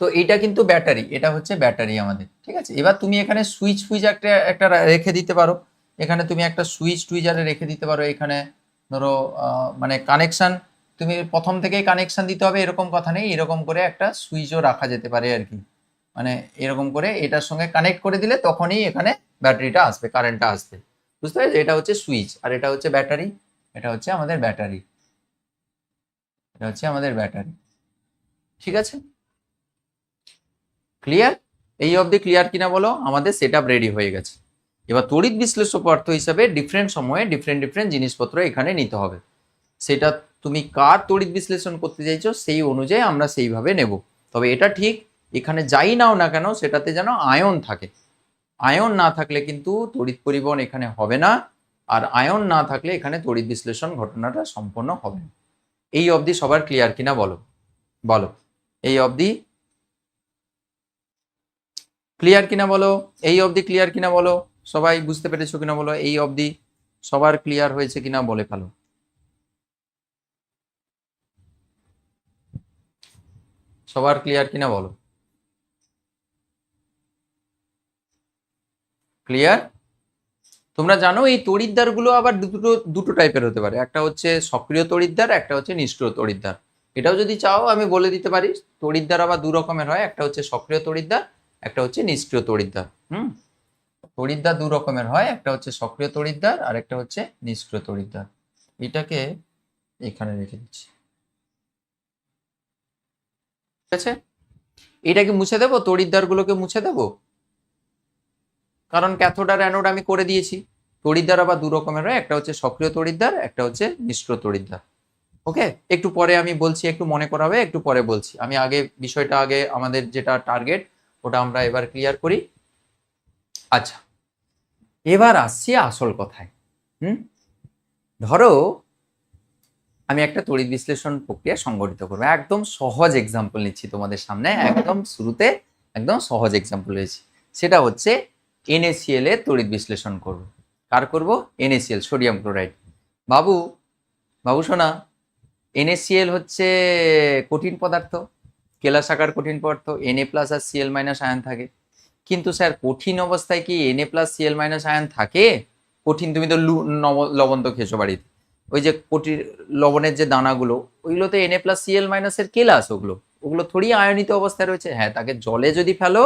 তো এইটা কিন্তু ব্যাটারি, এটা হচ্ছে ব্যাটারি আমাদের। ঠিক আছে, এবার তুমি এখানে সুইচ একটা রেখে দিতে পারো, এখানে তুমি একটা সুইচ টুইজারে রেখে দিতে পারো। এখানে ধরো মানে কানেকশন, তুমি প্রথম থেকেই কানেকশন দিতে হবে এরকম কথা নেই, এরকম করে একটা সুইচও রাখা যেতে পারে আর কি। মানে এরকম করে এটার সঙ্গে কানেক্ট করে দিলে তখনই এখানে ব্যাটারিটা আসবে, কারেন্টটা আসবে। বুঝতে পেরেছো? এটা হচ্ছে সুইচ, আর এটা হচ্ছে ব্যাটারি, এটা হচ্ছে আমাদের ব্যাটারি, এটা হচ্ছে আমাদের ব্যাটারি। ঠিক আছে, ক্লিয়ার? এই অবধি ক্লিয়ার কিনা বলো? আমাদের সেট আপ রেডি হয়ে গেছে। এবার তড়িৎ বিশ্লেষ্য পদার্থ হিসাবে ডিফারেন্ট সময়ে ডিফারেন্ট ডিফারেন্ট জিনিসপত্র এখানে নিতে হবে। সেটা তুমি কার তড়িৎ বিশ্লেষণ করতে চাইছো সেই অনুযায়ী আমরা সেইভাবে নেব। তবে এটা ঠিক, এখানে যাই নাও না কেন সেটাতে যেন আয়ন থাকে। আয়ন না থাকলে কিন্তু তড়িৎ পরিবহন এখানে হবে না, আর আয়ন না থাকলে এখানে তড়িৎ বিশ্লেষণ ঘটনাটা সম্পন্ন হবে না। এই অবধি সবার ক্লিয়ার কিনা বলো? বলো এই অবধি ক্লিয়ার কিনা বলো? এই অবধি ক্লিয়ার কিনা বলো? সবাই বুঝতে পেরেছো কিনা বলো? এই অবধি সবার ক্লিয়ার হয়েছে কিনা বলে ফেলো। সবার ক্লিয়ার কিনা বলো? ক্লিয়ার? তোমরা জানো এই তড়িৎদ্বারগুলো আবার দুটো দুটো টাইপের হতে পারে, একটা হচ্ছে সক্রিয় তড়িৎদ্বার, একটা হচ্ছে নিষ্ক্রিয় তড়িৎদ্বার। এটাও যদি চাও আমি বলে দিতে পারি, তড়িৎদ্বার আবার দু রকমের হয়, একটা হচ্ছে সক্রিয় তড়িৎদ্বার, একটা হচ্ছে নিষ্ক্রিয় তড়িৎদ্বার। তড়িৎদ্বার দু রকমের হয়, একটা হচ্ছে সক্রিয় তড়িৎদ্বার আর একটা হচ্ছে নিষ্ক্রিয় তড়িৎদ্বার। এটাকে এখানে রেখে দিচ্ছি, ঠিক আছে? এটাকে মুছে দেবো, তড়িৎদ্বারগুলোকে মুছে দেবো, কারণ ক্যাথোড আর অ্যানোড আমি করে দিয়েছি। তড়িৎদ্বার আবার দু রকমের হয়, একটা হচ্ছে সক্রিয় তড়িৎদ্বার, একটা হচ্ছে নিষ্ক্রিয় তড়িৎদ্বার। ওকে, একটু পরে আমি বলছি, একটু মনে করাবে, একটু পরে বলছি। আমি আগে বিষয়টা, আগে আমাদের যেটা টার্গেট ওটা আমরা এবার ক্লিয়ার করি। আচ্ছা, এবার আসছি আসল কথায়। ধরো আমি একটা তড়িৎ বিশ্লেষণ প্রক্রিয়া সংগঠিত করবো, একদম সহজ এক্সাম্পল নিচ্ছি তোমাদের সামনে, একদম শুরুতে একদম সহজ এক্সাম্পল নিয়েছি। সেটা হচ্ছে NaCl এর তড়িৎ বিশ্লেষণ করব। কার করব? NaCl, sodium chloride. বাবু বাবু শোনা, NaCl হচ্ছে কঠিন পদার্থ, কেলাস আকার কঠিন পদার্থ, Na প্লাস আর Cl মাইনাস আয়ন থাকে। কিন্তু স্যার কঠিন অবস্থায় কি Na plus Cl minus ion থাকে? কঠিন, তুমি তো লবণ তো খেয়েছো বাড়িতে, ওই যে কঠিন লবণের যে দানাগুলো, ওইগুলো তো Na প্লাস Cl মাইনাসের কেলাস, ওগুলো ওগুলো থোড়ি আয়নিত অবস্থায় রয়েছে। হ্যাঁ, তাকে জলে যদি ফেলো,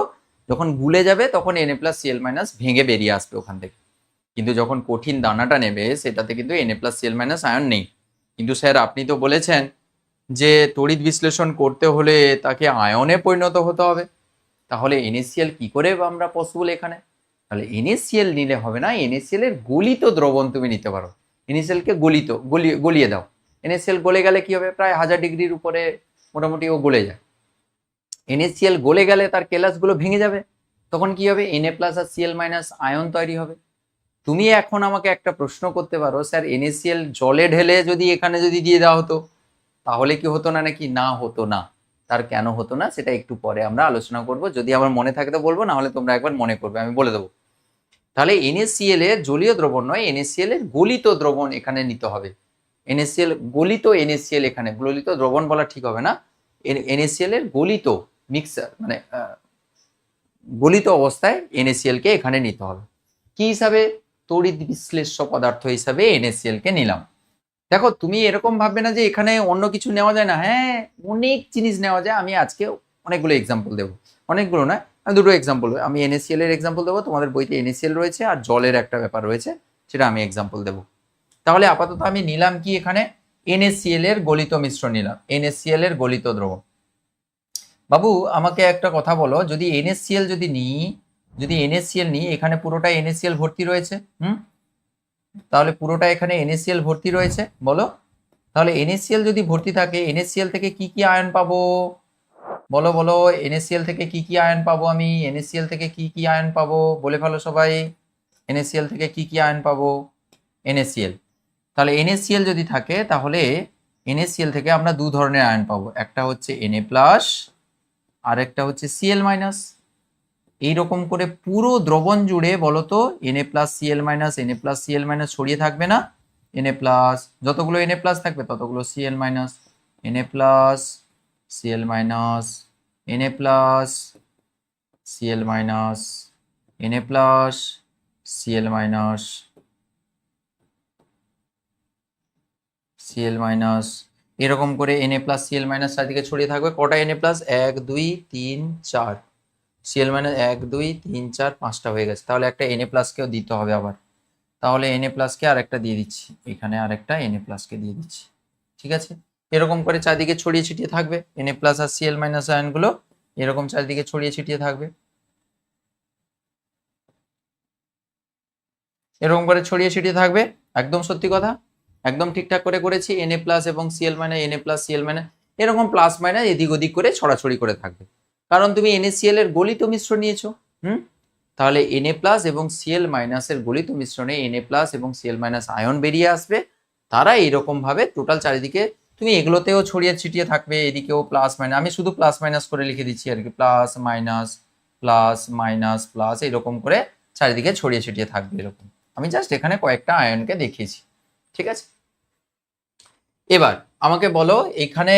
যখন গুলে যাবে তখন Na প্লাস Cl মাইনাস ভেঙে বেরিয়ে আসবে ওখান থেকে। কিন্তু যখন কঠিন দানাটা নেবে সেটাতে কিন্তু Na plus Cl minus ion নেই। কিন্তু স্যার আপনি তো বলেছেন যে তড়িৎ বিশ্লেষণ করতে হলে তাকে আয়নে পরিণত হতে হবে, তাহলে NaCl কি করে আমরা পসিবল এখানে? তাহলে NaCl নিলে হবে না, NaCl এর গলিত দ্রবণ তুমি নিতে পারো। NaCl কে গলিয়ে দাও। NaCl গলে গেলে কি হবে? প্রায় 1000 ডিগ্রির উপরে মোটামুটি ও গলে যায়। NaCl গলে গেলে তার কেলাসগুলো ভেঙে যাবে, তখন কি হবে? Na প্লাস আর Cl মাইনাস আয়ন তৈরি হবে। তুমি এখন আমাকে একটা প্রশ্ন করতে পারো, স্যার NaCl জলে ঢেলে যদি এখানে যদি দিয়ে দেওয়া হতো তাহলে কি হতো না? নাকি না হতো না। তার কেন হতো না সেটা একটু পরে আমরা আলোচনা করব, যদি আমার মনে থাকে তো বলবো, না হলে তোমরা একবার মনে করবে, আমি বলে দেবো। তাহলে NaCl এর জলীয় দ্রবণ নয়, NaCl এর গলিত দ্রবণ এখানে নিতে হবে। NaCl গলিত, NaCl এখানে গলিত দ্রবণ বলা ঠিক হবে না, NaCl এর গলিত মিক্সার মানে গলিত অবস্থায় NaCl কে এখানে নিতে হবে। কি হিসাবে? তড়িৎ বিশ্লেষ্য পদার্থ হিসাবে NaCl কে নিলাম। দেখো, তুমি এরকম ভাববে না যে এখানে অন্য কিছু নেওয়া যায় না। হ্যাঁ, অনেক জিনিস নেওয়া যায়। আমি আজকে অনেকগুলো এক্সাম্পল দেবো, অনেকগুলো না, আমি দুটো এক্সাম্পল, আমি NaCl এর এক্সাম্পল দেবো, তোমাদের বইতে NaCl রয়েছে আর জলের একটা ব্যাপার রয়েছে, সেটা আমি এক্সাম্পল দেবো। তাহলে আপাতত আমি নিলাম কি এখানে? NaCl এর গলিত মিশ্রণ নিলাম, NaCl এর গলিত দ্রবণ। বাবু আমাকে একটা কথা বলো, যদি NaCl যদি NaCl নিই, এখানে পুরোটাই NaCl ভর্তি রয়েছে, তাহলে পুরোটা এখানে NaCl ভর্তি রয়েছে, বলো। তাহলে NaCl যদি ভর্তি থাকে, NaCl থেকে কি কি আয়ন পাবো? বলো বলো, NaCl থেকে কি কি আয়ন পাবো আমি? NaCl থেকে কি কি আয়ন পাবো বলে ফেলো সবাই। NaCl থেকে কি কি আয়ন পাবো? NaCl, তাহলে NaCl যদি থাকে তাহলে NaCl থেকে আমরা দু ধরনের আয়ন পাবো, একটা হচ্ছে Na প্লাস আর একটা হচ্ছে Cl মাইনাস। এইরকম করে পুরো দ্রবণ জুড়ে বলো তো Na plus Cl minus, Na plus Cl minus ছড়িয়ে থাকবে না? Na প্লাস, যতগুলো Na প্লাস থাকবে ততগুলো Cl minus, Na plus Cl minus, Na plus Cl minus, Na plus Cl minus, Cl minus, এরকম করে Na প্লাস Cl মাইনাস চারদিকে ছড়িয়ে থাকবে। কটা Na প্লাস? 1 2 3 4, Cl মাইনাস 1 2 3 4 5টা হয়ে গেছে। তাহলে একটা Na প্লাসকেও দিতে হবে আবার, তাহলে Na প্লাসকে আরেকটা দিয়ে দিচ্ছি, এখানে আরেকটা Na প্লাসকে দিয়ে দিচ্ছি, ঠিক আছে? এরকম করে চারদিকে ছড়িয়ে ছিটিয়ে থাকবে Na প্লাস আর Cl মাইনাস আয়নগুলো, এরকম চারদিকে ছড়িয়ে ছিটিয়ে থাকবে, এরকম করে ছড়িয়ে ছিটিয়ে থাকবে। একদম সত্যি কথা, একদম ঠিকঠাক করে করেছি। Na প্লাস এবং Cl minus, Na plus Cl minus, এরকম প্লাস মাইনাস এদিক ওদিক করে ছড়াছড়ি করে থাকবে, কারণ তুমি NaCl এর গলিত মিশ্রণ নিয়েছো। তাহলে Na প্লাস এবং Cl মাইনাসের গলিত মিশ্রণে Na প্লাস এবং Cl মাইনাস আয়ন বেরিয়ে আসবে। তারা এইরকম ভাবে টোটাল চারিদিকে, তুমি এগুলোতেও ছড়িয়ে ছিটিয়ে থাকবে, এদিকেও প্লাস মাইনাস, আমি শুধু প্লাস মাইনাস করে লিখে দিচ্ছি আর কি, plus minus plus minus plus, এরকম করে চারিদিকে ছড়িয়ে ছিটিয়ে থাকবে এরকম। আমি জাস্ট এখানে কয়েকটা আয়নকে দেখিয়েছি, ঠিক আছে? এবার আমাকে বলো, এখানে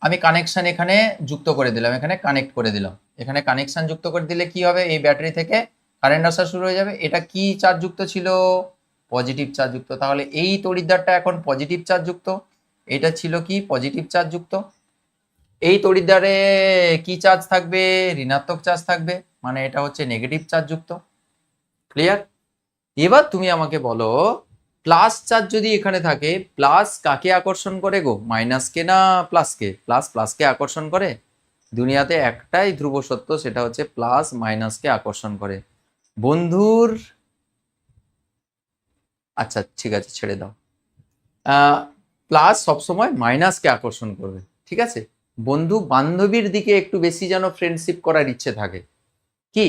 আমি কানেকশন এখানে যুক্ত করে দিলাম, এখানে কানেক্ট করে দিলাম, এখানে কানেকশন যুক্ত করে দিলে কি হবে? এই ব্যাটারি থেকে কারেন্ট আসা শুরু হয়ে যাবে। এটা কি চার্জ যুক্ত ছিল? পজিটিভ চার্জ যুক্ত। তাহলে এই তড়িৎদ্বারটা এখন পজিটিভ চার্জ যুক্ত, এটা ছিল কি পজিটিভ চার্জ যুক্ত। এই তড়িৎদ্বারে কি চার্জ থাকবে? ঋণাত্মক চার্জ থাকবে, মানে এটা হচ্ছে নেগেটিভ চার্জ যুক্ত। ক্লিয়ার? এবার তুমি আমাকে বলো প্লাস চার্জ যদি এখানে থাকে, প্লাস কাকে আকর্ষণ করে গো? মাইনাসকে না প্লাসকে? প্লাস প্লাসকে আকর্ষণ করে। দুনিয়াতে একটাই ধ্রুব সত্য, সেটা হচ্ছে প্লাস মাইনাসকে আকর্ষণ করে। বন্ধুর, আচ্ছা ঠিক আছে ছেড়ে দাও, প্লাস সবসময় মাইনাসকে আকর্ষণ করবে, ঠিক আছে। বন্ধু বান্ধবীর দিকে একটু বেশি যেন ফ্রেন্ডশিপ করার ইচ্ছে থাকে, কি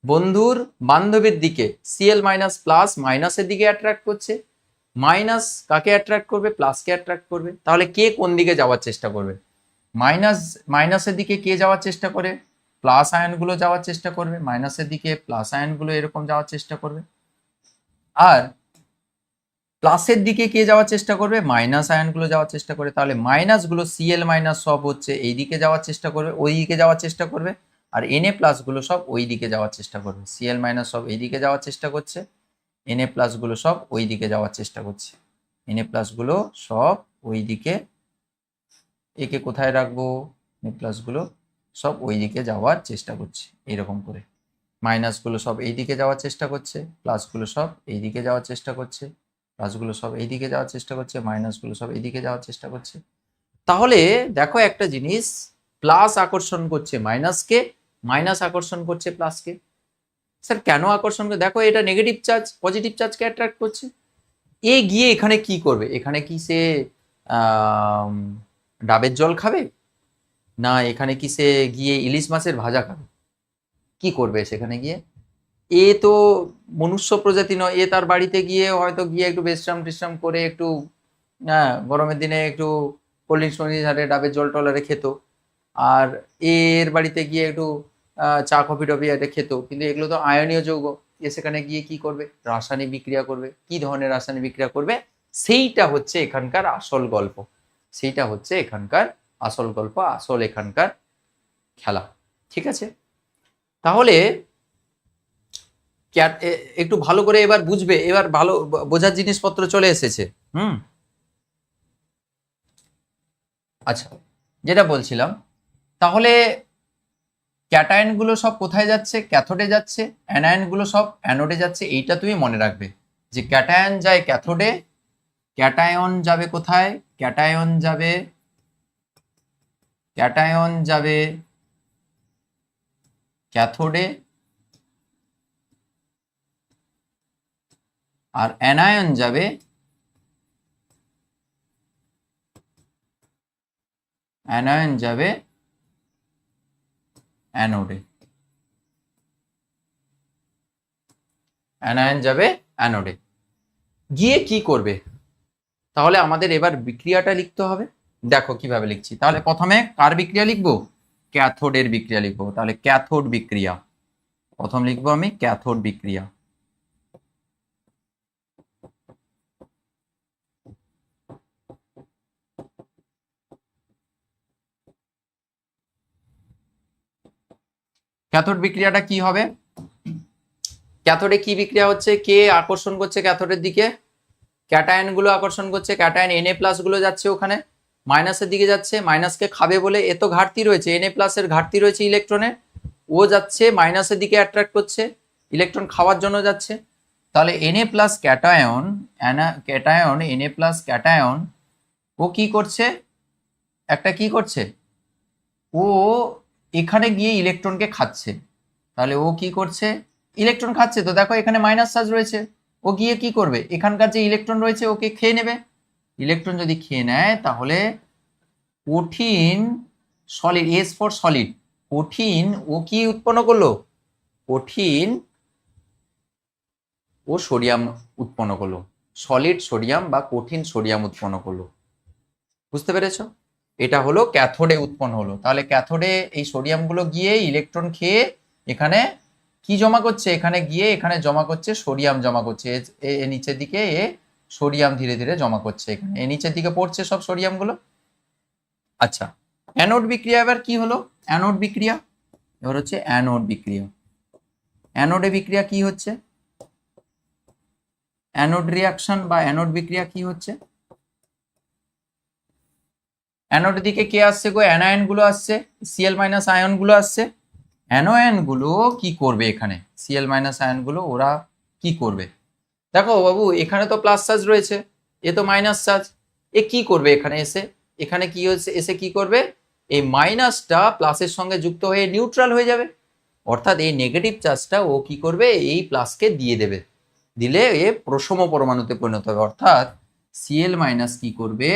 বন্ধুর বান্ধবীর দিকে সিএল মাইনাস প্লাস মাইনাসের দিকে অ্যাট্রাক্ট করছে, মাইনাস কাকে অ্যাট্রাক্ট করবে? প্লাসকে অ্যাট্রাক্ট করবে। তাহলে কে কোন দিকে যাওয়ার চেষ্টা করবে? মাইনাসের দিকে কে যাওয়ার চেষ্টা করে? প্লাস আয়নগুলো যাওয়ার চেষ্টা করবে, মাইনাসের দিকে প্লাস আয়নগুলো এরকম যাওয়ার চেষ্টা করবে। আর প্লাসের দিকে কে যাওয়ার চেষ্টা করবে? মাইনাস আয়নগুলো যাওয়ার চেষ্টা করে। তাহলে মাইনাসগুলো সিএল মাইনাস সব হচ্ছে এই দিকে যাওয়ার চেষ্টা করবে, ওই দিকে যাওয়ার চেষ্টা করবে। আর এনএ প্লাসগুলো সব ওই দিকে যাওয়ার চেষ্টা করবে। সিএল মাইনাস সব এই দিকে যাওয়ার চেষ্টা করছে, এনএ প্লাসগুলো সব ওই দিকে যাওয়ার চেষ্টা করছে। এনএ প্লাসগুলো সব ওই দিকে, একে কোথায় রাখবো? এনএ প্লাসগুলো সব ওই দিকে যাওয়ার চেষ্টা করছে এরকম করে। মাইনাসগুলো সব এই দিকে যাওয়ার চেষ্টা করছে, প্লাসগুলো সব এই দিকে যাওয়ার চেষ্টা করছে, প্লাসগুলো সব এই দিকে যাওয়ার চেষ্টা করছে, মাইনাসগুলো সব এই দিকে যাওয়ার চেষ্টা করছে। তাহলে দেখো একটা জিনিস, প্লাস আকর্ষণ করছে মাইনাসকে, মাইনাস আকর্ষণ করছে প্লাসকে। স্যার কেন আকর্ষণ করে? দেখো এটা নেগেটিভ চার্জ পজিটিভ চার্জকে অ্যাট্রাক্ট করছে। এ গিয়ে এখানে কি করবে? এখানে কি সে ডাবের জল খাবে? না এখানে কি সে গিয়ে ইলিশ মাছের ভাজা খাবে? কি করবে সেখানে গিয়ে? এ তো মনুষ্য প্রজাতি নয়, এ তার বাড়িতে গিয়ে হয়তো গিয়ে একটু বিশ্রাম টিশ্রাম করে একটু, হ্যাঁ গরমের দিনে একটু কোল্ড ড্রিঙ্কস ধারে ডাবের জল টলারে খেত, আর এর বাড়িতে গিয়ে একটু চা কফি টফি এটা খেত। কিন্তু এগুলো তো আয়নীয় যৌগ, এ সেখানে গিয়ে কি করবে? রাসায়নিক বিক্রিয়া করবে। কি ধরনের রাসায়নিক বিক্রিয়া করবে? সেইটা হচ্ছে এখানকার আসল গল্প, সেইটা হচ্ছে এখানকার আসল গল্প, আসল এখানকার খেলা, ঠিক আছে। তাহলে একটু ভালো করে এবার বুঝবে, এবার ভালো বোঝার জিনিসপত্র চলে এসেছে। আচ্ছা যেটা বলছিলাম, তাহলে ক্যাটায়নগুলো সব কোথায় যাচ্ছে? ক্যাথোডে যাচ্ছে। অ্যানায়নগুলো সব অ্যানোডে যাচ্ছে। এইটা তুমি মনে রাখবে যে ক্যাটায়ন যায় ক্যাথোডে, ক্যাটায়ন যাবে কোথায়? ক্যাটায়ন যাবে ক্যাথোডে, আর অ্যানায়ন যাবে অ্যানোডে। অ্যানায়ন যাবে অ্যানোডে, গিয়ে কি করবে? তাহলে আমাদের এবার বিক্রিয়াটা লিখতে হবে। দেখো কিভাবে লিখছি। তাহলে প্রথমে কার বিক্রিয়া লিখবো? ক্যাথোডের বিক্রিয়া লিখবো। তাহলে ক্যাথোড বিক্রিয়া প্রথম লিখবো আমি, ক্যাথোড বিক্রিয়া। ক্যাথোড বিক্রিয়াটা কি হবে? ক্যাথোডে কি বিক্রিয়া হচ্ছে? কে আকর্ষণ করছে ক্যাথোডের দিকে? ক্যাটায়ন গুলো আকর্ষণ করছে। ক্যাটায়ন এনএ প্লাস গুলো যাচ্ছে ওখানে, মাইনাসের দিকে যাচ্ছে। মাইনাসকে খাবে বলে, এ তো ঘাটতি রয়েছে, এনএ প্লাসের ঘাটতি রয়েছে ইলেকট্রনের, ও যাচ্ছে মাইনাসের দিকে অ্যাট্রাক্ট করছে, ইলেকট্রন খাওয়ার জন্য যাচ্ছে। তাহলে NA plus cation NA plus cation ও কি করছে? একটা কি করছে? ও এখানে গিয়ে ইলেকট্রনকে খাচ্ছে। তাহলে ও কি করছে? ইলেকট্রন খাচ্ছে। তো দেখো এখানে মাইনাস চার্জ রয়েছে, ও গিয়ে কি করবে? এখানকার যে ইলেকট্রন রয়েছে ওকে খেয়ে নেবে। ইলেকট্রন যদি খেয়ে নেয় তাহলে কঠিন সলিড, এস ফর সলিড, কঠিন ও কি উৎপন্ন করলো? কঠিন ও সোডিয়াম উৎপন্ন করলো, সলিড সোডিয়াম বা কঠিন সোডিয়াম উৎপন্ন করলো। বুঝতে পেরেছো? এটা হলো ক্যাথোডে উৎপন্ন হলো। তাহলে ক্যাথোডে এই সোডিয়ামগুলো গিয়ে ইলেকট্রন খেয়ে এখানে কি জমা করছে? এখানে গিয়ে এখানে জমা করছে সোডিয়াম, জমা করছে নিচের দিকে, এ সোডিয়াম ধীরে ধীরে জমা করছে এখানে, এ নিচের দিকে পড়ছে সব সোডিয়ামগুলো। আচ্ছা অ্যানোড বিক্রিয়া এবার কি হলো? অ্যানোড বিক্রিয়া এবার হচ্ছে অ্যানোড বিক্রিয়া। অ্যানোডে বিক্রিয়া কি হচ্ছে? অ্যানোড রিয়াকশন বা অ্যানোড বিক্রিয়া কি হচ্ছে? অ্যানোড দিকে কে আসছে গো? অ্যানায়ন গুলো আসছে, সিএল মাইনাস আয়ন গুলো আসছে। অ্যানোয়ন গুলো কি করবে এখানে? সিএল মাইনাস আয়ন গুলো ওরা কি করবে? দেখো বাবু, এখানে তো প্লাস চার্জ রয়েছে, এ তো মাইনাস চার্জ। এ কি করবে এখানে এসে? এখানে কি হচ্ছে, এসে কি করবে? এই মাইনাসটা প্লাসের সঙ্গে যুক্ত হয়ে নিউট্রাল হয়ে যাবে, অর্থাৎ এই নেগেটিভ চার্জটা ও কি করবে, এই প্লাসকে দিয়ে দেবে, দিলে এ প্রশম পরমাণুতে পরিণত হবে। অর্থাৎ সিএল মাইনাস কি করবে,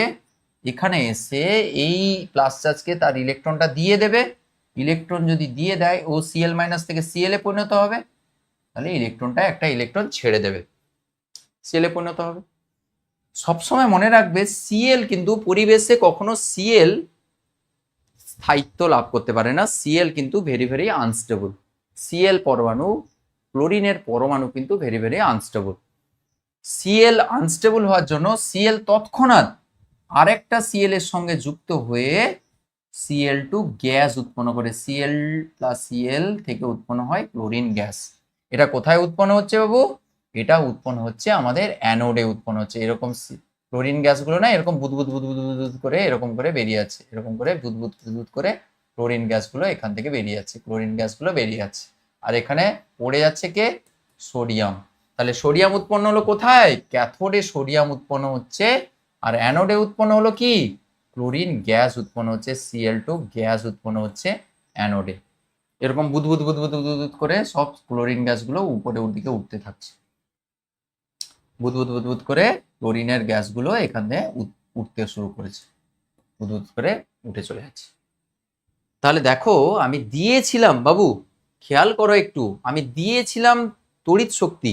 এখানে এসে এই প্লাস চার্জকে তার ইলেকট্রনটা দিয়ে দেবে। ইলেকট্রন যদি দিয়ে দেয়, ও সিএল মাইনাস থেকে সিএল এ পরিণত হবে, তাহলে ইলেকট্রনটা একটা ইলেকট্রন ছেড়ে দেবে, সিএল এ পরিণত হবে। সবসময় মনে রাখবে, সিএল কিন্তু পরিবেশে কখনো সিএল স্থায়িত্ব লাভ করতে পারে না। সিএল কিন্তু ভেরি ভেরি আনস্টেবল। সিএল পরমাণু, ক্লোরিনের পরমাণু কিন্তু very very unstable. CL unstable হওয়ার জন্য সিএল তৎক্ষণাৎ আরেকটা সিএল এর সঙ্গে যুক্ত হয়ে Cl2 গ্যাস উৎপন্ন করে। Cl প্লাস Cl থেকে উৎপন্ন হয় ক্লোরিন গ্যাস। এটা কোথায় উৎপন্ন হচ্ছে বাবু? এটা উৎপন্ন হচ্ছে আমাদের অ্যানোডে উৎপন্ন হচ্ছে। এরকম ক্লোরিন গ্যাসগুলো না এরকম বুদবুদ বুদবুদ বুদবুদ করে এরকম করে বেরিয়ে যাচ্ছে, এরকম করে বুদবুদ বুদবুদ করে ক্লোরিন গ্যাসগুলো এখান থেকে বেরিয়ে যাচ্ছে, ক্লোরিন গ্যাসগুলো বেরিয়ে যাচ্ছে। আর এখানে পড়ে যাচ্ছে কে? সোডিয়াম। তাহলে সোডিয়াম উৎপন্ন হলো কোথায়? ক্যাথোডে সোডিয়াম উৎপন্ন হচ্ছে, আর অ্যানোডে উৎপন্ন হলো কি? ক্লোরিন গ্যাস উৎপন্ন হচ্ছে, Cl2 গ্যাস উৎপন্ন হচ্ছে অ্যানোডে। এরকম বুদবুদ বুদবুদ বুদবুদ করে সব ক্লোরিন গ্যাসগুলো উপরের দিকে উঠতে থাকছে, বুদবুদ বুদবুদ করে ক্লোরিনের গ্যাসগুলো এখান থেকে উঠতে শুরু করেছে, বুদবুদ করে উঠে চলে যাচ্ছে। তাহলে দেখো, আমি দিয়েছিলাম বাবু, খেয়াল করো একটু, আমি দিয়েছিলাম তড়িৎ শক্তি,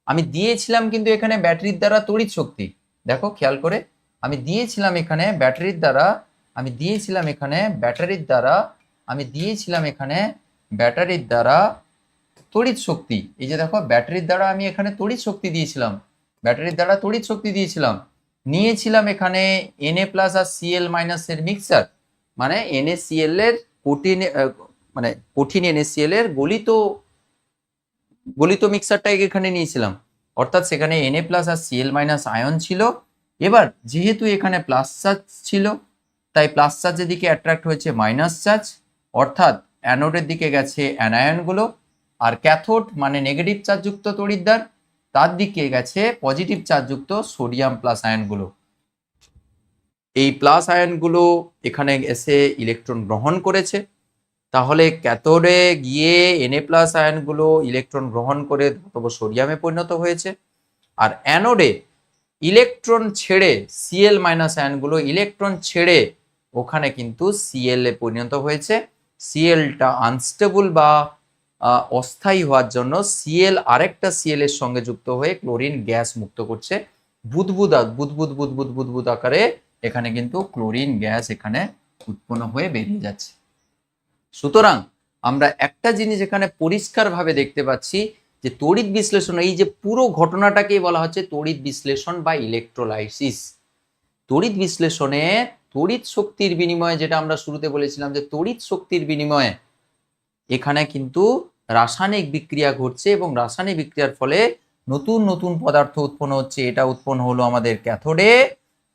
আমি দিয়েছিলাম কিন্তু এখানে ব্যাটারির দ্বারা তড়িৎ শক্তি। দেখো খেয়াল করে, আমি দিয়েছিলাম এখানে ব্যাটারির দ্বারা, আমি দিয়েছিলাম এখানে ব্যাটারির দ্বারা, আমি দিয়েছিলাম এখানে ব্যাটারির দ্বারা তড়িৎ শক্তি। এই যে দেখো, ব্যাটারির দ্বারা আমি এখানে তড়িৎ শক্তি দিয়েছিলাম, ব্যাটারির দ্বারা তড়িৎ শক্তি দিয়েছিলাম। নিয়েছিলাম এখানে Na প্লাস আর Cl মাইনাস এর মিক্সচার, মানে NaCl এর কঠিন, মানে কঠিন NaCl এর গলিত গলিত মিক্সচারটাকে এখানে নিয়েছিলাম। অর্থাৎ সেখানে Na প্লাস আর Cl মাইনাস আয়ন ছিল। এবার যেহেতু এখানে প্লাস চার্জ ছিল, তাই প্লাস চার্জের দিকে অ্যাট্রাক্ট হয়েছে মাইনাস চার্জ, অর্থাৎ অ্যানোডের দিকে গেছে অ্যানায়নগুলো, আর ক্যাথোড মানে নেগেটিভ চার্জযুক্ত তড়িৎদ্বার, তার দিকে গেছে পজিটিভ চার্জযুক্ত সোডিয়াম প্লাস আয়নগুলো। এই প্লাস আয়নগুলো এখানে এসে ইলেকট্রন গ্রহণ করেছে, তাহলে ক্যাথোডে গিয়ে Na প্লাস আয়নগুলো ইলেকট্রন গ্রহণ করে ধাতব সোডিয়ামে পরিণত হয়েছে, আর অ্যানোডে ইলেকট্রন ছেড়ে Cl মাইনাস আয়নগুলো ইলেকট্রন ছেড়ে ওখানে কিন্তু Cl এ পরিণত হয়েছে। Clটা আনস্টেবল বা অস্থায়ী হওয়ার জন্য Cl আরেকটা Cl এর সঙ্গে যুক্ত হয়ে ক্লোরিন গ্যাস মুক্ত করছে, বুদবুদ বুদবুদ বুদবুদ বুদবুদ আকারে এখানে কিন্তু ক্লোরিন গ্যাস এখানে উৎপন্ন হয়ে বেরিয়ে যাচ্ছে। সুতরাং আমরা একটা জিনিস এখানে পরিষ্কারভাবে দেখতে পাচ্ছি যে তড়িৎ বিশ্লেষণ, এই যে পুরো ঘটনাটাকেই বলা হচ্ছে তড়িৎ বিশ্লেষণ বা ইলেকট্রোলাইসিস। তড়িৎ বিশ্লেষণে তড়িৎ শক্তির বিনিময়ে, যেটা আমরা শুরুতে বলেছিলাম যে তড়িৎ শক্তির বিনিময়ে এখানে কিন্তু রাসায়নিক বিক্রিয়া ঘটছে, এবং রাসায়নিক বিক্রিয়ার ফলে নতুন নতুন পদার্থ উৎপন্ন হচ্ছে। এটা উৎপন্ন হলো আমাদের ক্যাথোডে,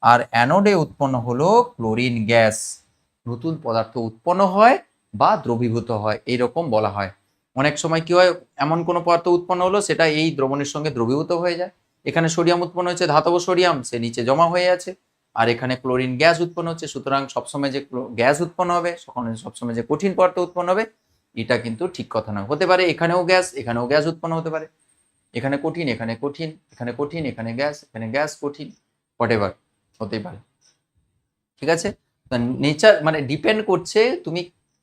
আর অ্যানোডে উৎপন্ন হলো ক্লোরিন গ্যাস। নতুন পদার্থ উৎপন্ন হয় বা দ্রবীভূত হয়, এইরকম বলা হয়। অনেক সময় কি হয়, এমন কোনো পদার্থ উৎপন্ন হলো, সেটা এই দ্রবণের সঙ্গে দ্রবীভূত হয়ে যায়। এখানে সোডিয়াম উৎপন্ন হয়েছে, ধাতব সোডিয়াম, সে নিচে জমা হয়ে আছে, আর এখানে ক্লোরিন গ্যাস উৎপন্ন হচ্ছে। সুতরাং সবসময় যে গ্যাস উৎপন্ন হবে, সবসময় যে কঠিন পদার্থ উৎপন্ন হবে, এটা কিন্তু ঠিক কথা নয়। হতে পারে এখানেও গ্যাস উৎপন্ন হতে পারে, এখানে কঠিন, এখানে কঠিন, এখানে কঠিন, এখানে গ্যাস কঠিন, হোয়াটএভার হতেই পারে। ঠিক আছে, নেচার মানে ডিপেন্ড করছে তুমি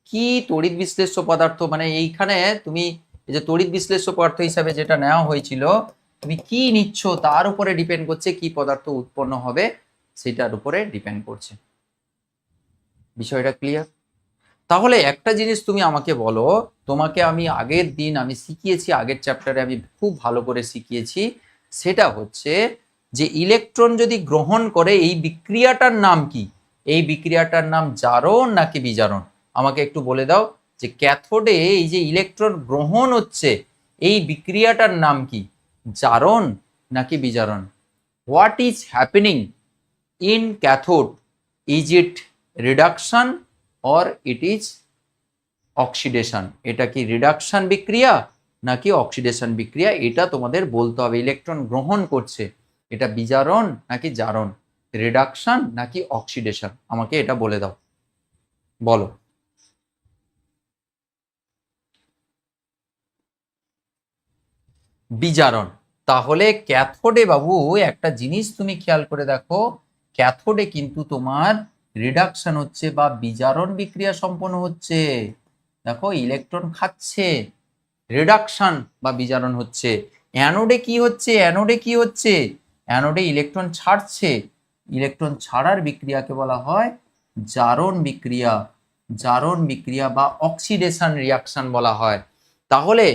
কি তড়িৎ বিশ্লেষ্য পদার্থ, মানে এইখানে তুমি এই যে তড়িৎ বিশ্লেষ্য পদার্থ হিসাবে যেটা নেওয়া হয়েছিল, তুমি কি নিচ্ছ তার উপরে ডিপেন্ড করছে কি পদার্থ উৎপন্ন হবে, সেটার উপরে ডিপেন্ড করছে। বিষয়টা ক্লিয়ার? তাহলে একটা জিনিস তুমি আমাকে বলো, তোমাকে আমি আগের দিন আমি শিখিয়েছি, আগের চ্যাপ্টারে আমি খুব ভালো করে শিখিয়েছি, সেটা হচ্ছে যে ইলেকট্রন যদি গ্রহণ করে এই বিক্রিয়াটার নাম কি? এই বিক্রিয়াটার নাম জারণ নাকি বিজারণ? আমাকে একটু বলে দাও যে ক্যাথোডে এই যে ইলেকট্রন গ্রহণ হচ্ছে, এই বিক্রিয়াটার নাম কি? জারণ নাকি বিজারণ? What is happening in cathode? Is it reduction or it is oxidation? এটা কি রিডাকশন বিক্রিয়া নাকি অক্সিডেশন বিক্রিয়া? এটা তোমাদের বলতে হবে। ইলেকট্রন গ্রহণ করছে, এটা বিজারণ নাকি জারণ, রিডাকশন নাকি অক্সিডেশন? আমাকে এটা বলে দাও, বলো। বিজারণ। তাহলে ক্যাথোডে বাবু একটা জিনিস তুমি খেয়াল করে দেখো, ক্যাথোডে কিন্তু তোমার রিডাকশন হচ্ছে বা বিজারণ বিক্রিয়া সম্পন্ন হচ্ছে। দেখো ইলেকট্রন খাচ্ছে, রিডাকশন বা বিজারণ হচ্ছে। অ্যানোডে কি হচ্ছে? অ্যানোডে কি হচ্ছে? অ্যানোডে ইলেকট্রন ছাড়ছে, ইলেকট্রন ছাড়ার বিক্রিয়াকে বলা হয় জারণ বিক্রিয়া, জারণ বিক্রিয়া বা অক্সিডেশন রিয়াকশন বলা হয়। তাহলে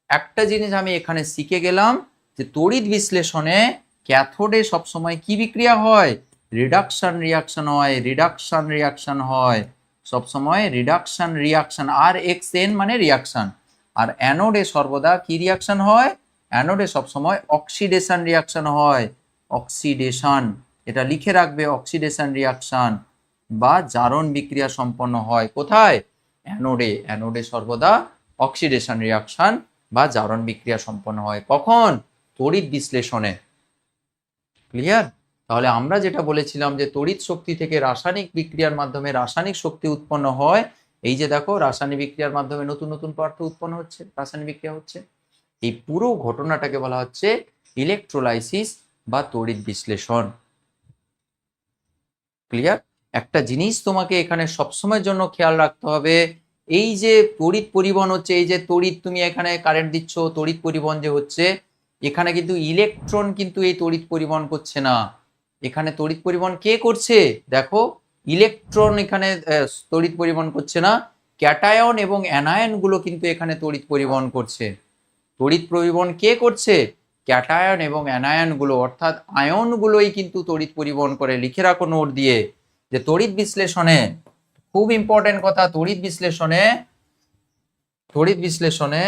একটা জিনিস আমি এখানে শিখে গেলাম যে তড়িৎ বিশ্লেষণে ক্যাথোডে সবসময় কি বিক্রিয়া হয়? রিডাকশন রিয়াকশন হয়, রিডাকশন রিয়াকশন হয় সবসময়, রিডাকশন রিয়াকশন, আর এক্স এন মানে রিয়াকশন। আর অ্যানোডে সর্বদা কি রিয়াকশন হয়? অ্যানোডে সবসময় অক্সিডেশন রিয়াকশন হয়, অক্সিডেশন। এটা লিখে রাখবে, অক্সিডেশন রিয়াকশন বা জারণ বিক্রিয়া সম্পন্ন হয় কোথায়? অ্যানোডে। অ্যানোডে সর্বদা অক্সিডেশন রিয়াকশন বা জারণ বিক্রিয়া সম্পন্ন হয়। কখন? তড়িৎ বিশ্লেষণে। ক্লিয়ার? তাহলে আমরা যেটা বলেছিলাম যে তড়িৎ শক্তি থেকে রাসায়নিক বিক্রিয়ার মাধ্যমে রাসায়নিক শক্তি উৎপন্ন হয়। এই যে দেখো রাসায়নিক বিক্রিয়ার মাধ্যমে নতুন নতুন পদার্থ উৎপন্ন হচ্ছে, রাসায়নিক বিক্রিয়া হচ্ছে। এই পুরো ঘটনাটাকে বলা হচ্ছে ইলেকট্রোলাইসিস বা তড়িৎ বিশ্লেষণ। ক্লিয়ার? একটা জিনিস তোমাকে এখানে সবসময়ের জন্য খেয়াল রাখতে হবে, এই যে তড়িৎ পরিবহন হচ্ছে, এই যে তড়িৎ তুমি এখানে কারেন্ট দিচ্ছ, তড়িৎ পরিবহন যে হচ্ছে, এখানে কিন্তু ইলেকট্রন কিন্তু এই তড়িৎ পরিবহন করছে না। এখানে তড়িৎ পরিবহন কে করছে? দেখো ইলেকট্রন এখানে তড়িৎ পরিবহন করছে না, ক্যাটায়ন এবং অ্যানায়ন গুলো কিন্তু এখানে তড়িৎ পরিবহন করছে। তড়িৎ পরিবহন কে করছে? ক্যাটায়ন এবং অ্যানায়ন গুলো, অর্থাৎ আয়ন গুলোই কিন্তু তড়িৎ পরিবহন করে। লিখে রাখো নোট দিয়ে যে তড়িৎ বিশ্লেষণে, খুব ইম্পর্টেন্ট কথা, তড়িৎ বিশ্লেষণে, তড়িৎ বিশ্লেষণে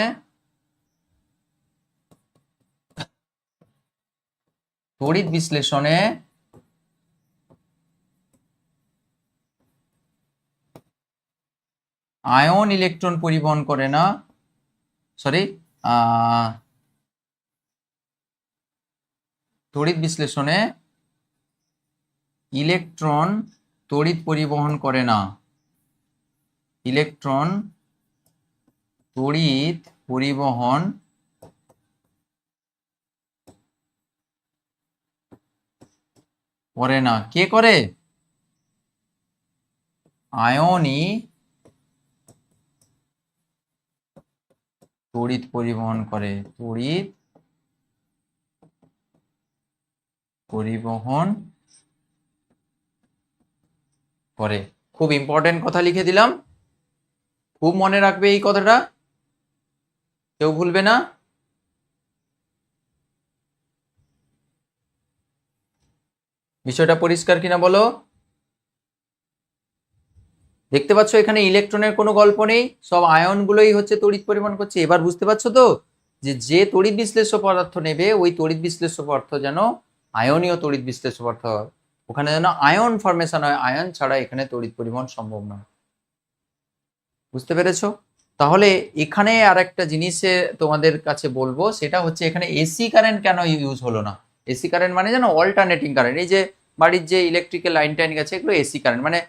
তড়িৎ বিশ্লেষণে আয়ন ইলেকট্রন পরিবহন করে না, সরি, তড়িৎ বিশ্লেষণে ইলেকট্রন তড়িৎ পরিবহন করে না, ইলেকট্রন তড়িৎ পরিবহন করে না। কে করে? আয়নই তড়িৎ পরিবহন করে, তড়িৎ পরিবহন করে। খুব ইম্পর্টেন্ট কথা লিখে দিলাম, খুব মনে রাখবে এই কথাটা, কেউ ভুলবে না। বিষয়টা পরিষ্কার কিনা বলো? দেখতে পাচ্ছ এখানে ইলেকট্রনের কোনো গল্প নেই, সব আয়নগুলোই হচ্ছে তড়িৎ পরিবহন করছে। এবার বুঝতে পারছো তো যে যে তড়িৎ বিশ্লেষ্য পদার্থ নেবে ওই তড়িৎ বিশ্লেষ্য পদার্থ যেন আয়নীয় তড়িৎ বিশ্লেষ্য পদার্থ হয়, ওখানে যেন আয়ন ফরমেশন হয়, আয়ন ছাড়া এখানে তড়িৎ পরিবহন সম্ভব নয়। বুঝতে পেরেছো? তাহলে এখানে আর একটা জিনিসে তোমাদের কাছে বলবো, সেটা হচ্ছে এখানে এসি কারেন্ট কেন ইউজ হলো না? এসি কারেন্ট মানে জানো অল্টারনেটিং কারেন্ট। এই যে বাড়ির যে ইলেকট্রিক্যাল লাইন টাইন গেছে এগুলো এসি কারেন্ট, মানে